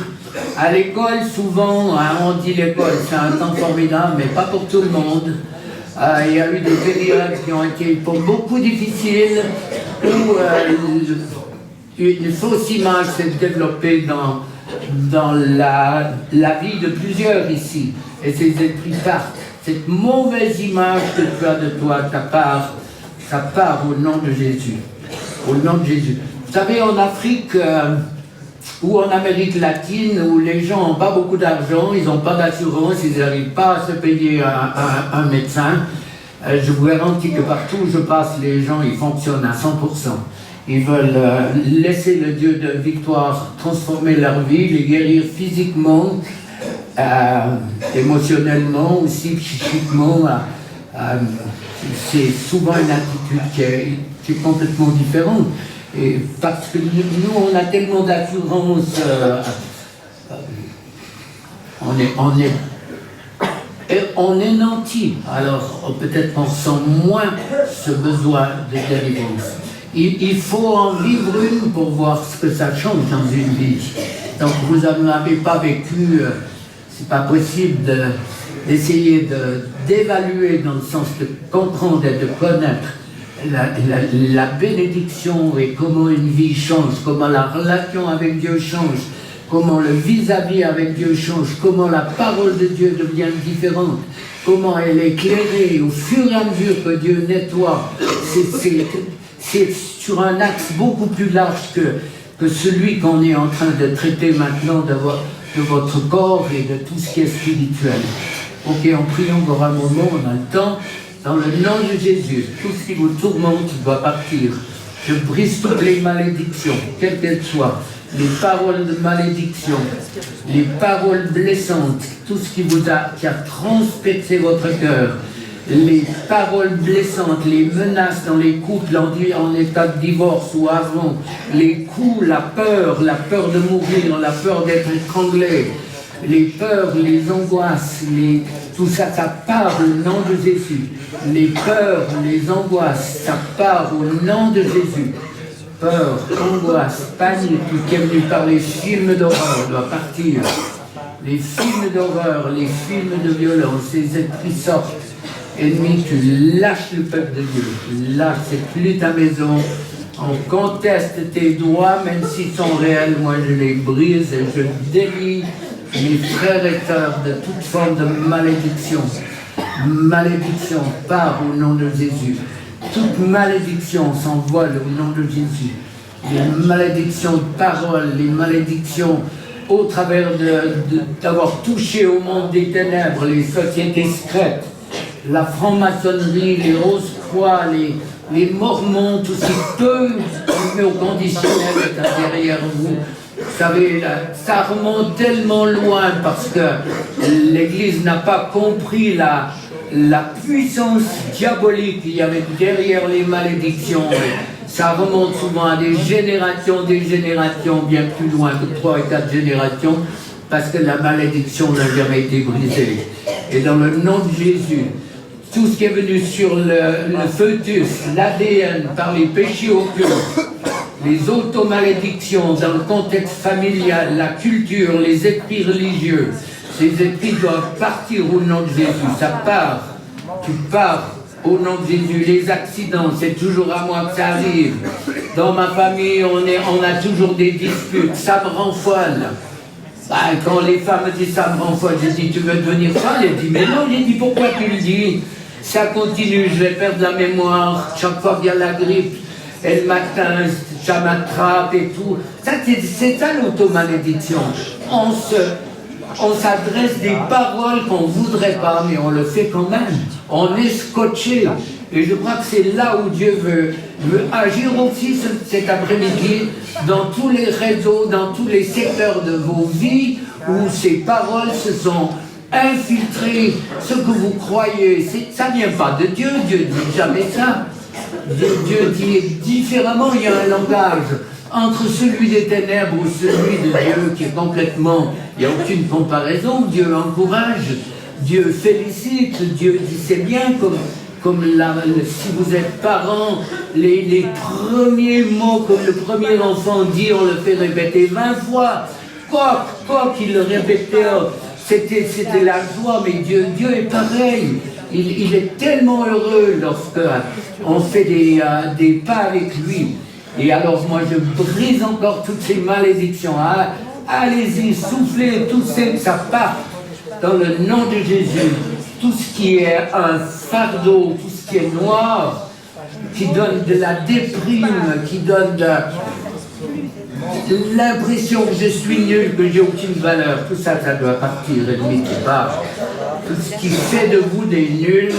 À l'école, souvent, on dit l'école, c'est un temps formidable, mais pas pour tout le monde. Il y a eu des périodes qui ont été pour beaucoup difficiles, où une fausse image s'est développée dans la vie de plusieurs ici. Et ces esprits partent. Cette mauvaise image que tu as de toi, ça part au nom de Jésus. Au nom de Jésus. Vous savez, en Afrique ou en Amérique latine, où les gens n'ont pas beaucoup d'argent, ils n'ont pas d'assurance, ils n'arrivent pas à se payer un médecin, je vous garantis que partout où je passe, les gens, ils fonctionnent à 100%. Ils veulent laisser le Dieu de victoire transformer leur vie, les guérir physiquement, émotionnellement, aussi psychiquement. C'est souvent une attitude qui est complètement différente. Et parce que nous, on a tellement d'assurance, on est nantis, alors peut-être qu'on ressent moins ce besoin de délivrance. Il faut en vivre une pour voir ce que ça change dans une vie. Donc vous n'avez pas vécu, c'est pas possible d'essayer d'évaluer dans le sens de comprendre et de connaître la bénédiction et comment une vie change, comment la relation avec Dieu change, comment le vis-à-vis avec Dieu change, comment la parole de Dieu devient différente, comment elle est éclairée au fur et à mesure que Dieu nettoie. C'est sur un axe beaucoup plus large que celui qu'on est en train de traiter maintenant de votre corps et de tout ce qui est spirituel. Ok, en priant encore un moment, on a le temps. Dans le nom de Jésus, tout ce qui vous tourmente doit partir. Je brise toutes les malédictions, quelles qu'elles soient. Les paroles de malédiction, les paroles blessantes, tout ce qui qui a transpercé votre cœur. Les paroles blessantes, les menaces dans les couples en état de divorce ou avant, les coups, la peur de mourir, la peur d'être étranglé, les peurs, les angoisses, tout ça, ça part au nom de Jésus. Les peurs, les angoisses, ça part au nom de Jésus. peur, angoisse, panique, qui est venu par les films d'horreur doit partir. Les films d'horreur, les films de violence, les esprits sortent. Ennemi, tu lâches le peuple de Dieu. Tu lâches, c'est plus ta maison. On conteste tes droits, même s'ils sont réels. Moi, je les brise et je délie mes frères et sœurs de toute forme de malédiction. Malédiction part au nom de Jésus. Toute malédiction s'envole au nom de Jésus. Les malédictions de parole, les malédictions au travers d'avoir touché au monde des ténèbres, les sociétés secrètes, la franc-maçonnerie, les rose-croix, les mormons, tout ce qui peut, mais au conditionnel est derrière vous. Vous savez, ça remonte tellement loin parce que l'Église n'a pas compris la puissance diabolique qu'il y avait derrière les malédictions. Ça remonte souvent à des générations, bien plus loin que 3 et 4 générations, parce que la malédiction n'a jamais été brisée. Et dans le nom de Jésus, tout ce qui est venu sur le fœtus, l'ADN, par les péchés occultes, les automalédictions dans le contexte familial, la culture, les esprits religieux, ces esprits doivent partir au nom de Jésus. Ça part, tu pars au nom de Jésus. Les accidents, c'est toujours à moi que ça arrive. Dans ma famille, on a toujours des disputes, ça me rend folle. Quand les femmes me disent ça me rend folle, je dis tu veux devenir folle? Elle dit mais non, j'ai dit pourquoi tu le dis? Ça continue, je vais perdre la mémoire, chaque fois qu'il y a la grippe, et le matin, ça m'attrape et tout. Ça, c'est ça l'automalédiction. On s'adresse des paroles qu'on ne voudrait pas, mais on le fait quand même. On est scotché. Et je crois que c'est là où Dieu veut agir aussi cet après-midi, dans tous les réseaux, dans tous les secteurs de vos vies, où ces paroles se sont infiltrées, ce que vous croyez. Ça ne vient pas de Dieu, Dieu ne dit jamais ça. Dieu dit différemment, il y a un langage entre celui des ténèbres ou celui de Dieu qui est complètement, il n'y a aucune comparaison. Dieu encourage, Dieu félicite, Dieu dit c'est bien comme si vous êtes parents, les premiers mots que le premier enfant dit, on le fait répéter 20 fois. Quoi qu'il le répétait, c'était la joie, mais Dieu est pareil. Il est tellement heureux lorsque on fait des pas avec lui. Et alors moi je brise encore toutes ces malédictions. Allez-y, soufflez, tout ça part dans le nom de Jésus. Tout ce qui est un fardeau, tout ce qui est noir, qui donne de la déprime, qui donne de l'impression que je suis nul, que j'ai aucune valeur, tout ça, ça doit partir, ennemi qui part. Tout ce qui fait de vous des nuls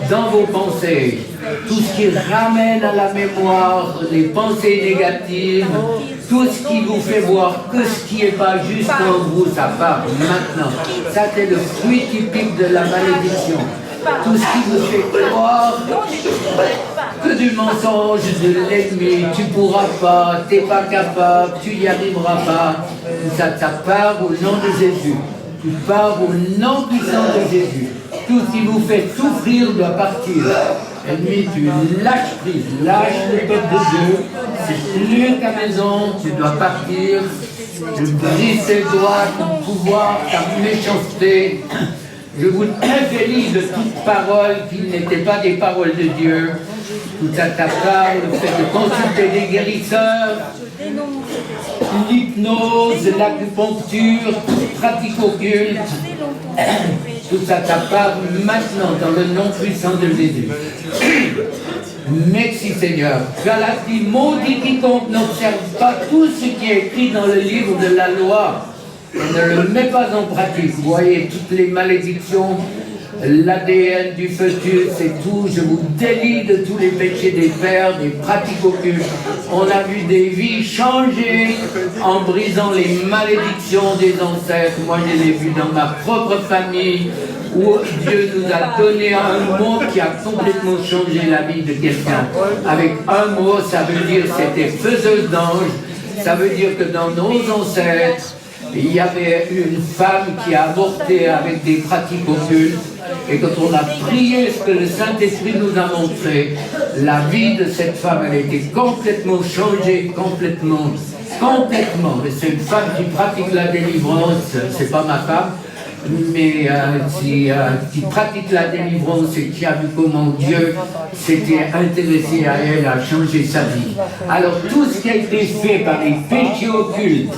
dans vos pensées, tout ce qui ramène à la mémoire les pensées négatives, tout ce qui vous fait voir que ce qui n'est pas juste en vous, ça part maintenant. Ça, c'est le fruit typique de la malédiction. Tout ce qui vous fait croire que du mensonge de l'ennemi, tu ne pourras pas, tu n'es pas capable, tu n'y arriveras pas, ça part au nom de Jésus. Tu pars au nom puissant de Jésus. Tout ce qui vous fait souffrir doit partir. Ennemi, tu lâches prise, lâche le peuple de Dieu. C'est plus ta maison, tu dois partir. Je brise tes doigts, ton pouvoir, ta méchanceté. Je vous infélis de toute parole qui n'était pas des paroles de Dieu. Tout ça t'appelle, le fait de consulter des guérisseurs, l'hypnose, l'acupuncture, pratique occulte. Tout ça t'appelle maintenant dans le nom puissant de Jésus. Merci Seigneur. Galatie, maudit quiconque n'observe pas tout ce qui est écrit dans le livre de la loi. On ne le met pas en pratique. Vous voyez toutes les malédictions, l'ADN du fœtus et tout. Je vous délie de tous les péchés des pères, des pratiques occultes. On a vu des vies changer en brisant les malédictions des ancêtres. Moi, je l'ai vu dans ma propre famille où Dieu nous a donné un mot qui a complètement changé la vie de quelqu'un. Avec un mot, ça veut dire c'était faiseuse d'ange. Ça veut dire que dans nos ancêtres, il y avait une femme qui a avorté avec des pratiques occultes. Et quand on a prié ce que le Saint-Esprit nous a montré, La vie de cette femme, elle a été complètement changée, complètement. C'est une femme qui pratique la délivrance, c'est pas ma femme, mais qui pratique la délivrance et qui a vu comment Dieu s'était intéressé à elle, a changé sa vie. Alors tout ce qui a été fait par les péchés occultes,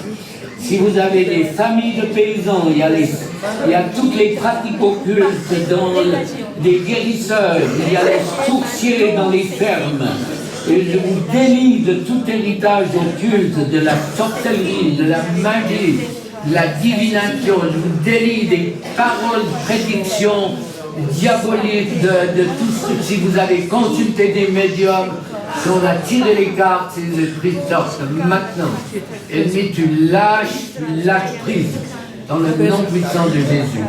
si vous avez des familles de paysans, il y a toutes les pratiques occultes dans des guérisseurs, il y a les sourciers dans les fermes. Et je vous délie de tout héritage occulte, de la sorcellerie, de la magie, de la divination. Je vous délie des paroles, prédictions diaboliques, de tout ce. Si vous avez consulté des médiums, si on a tiré les cartes, ces esprits sortent maintenant. Ennemi, tu lâches prise dans le nom puissant de Jésus.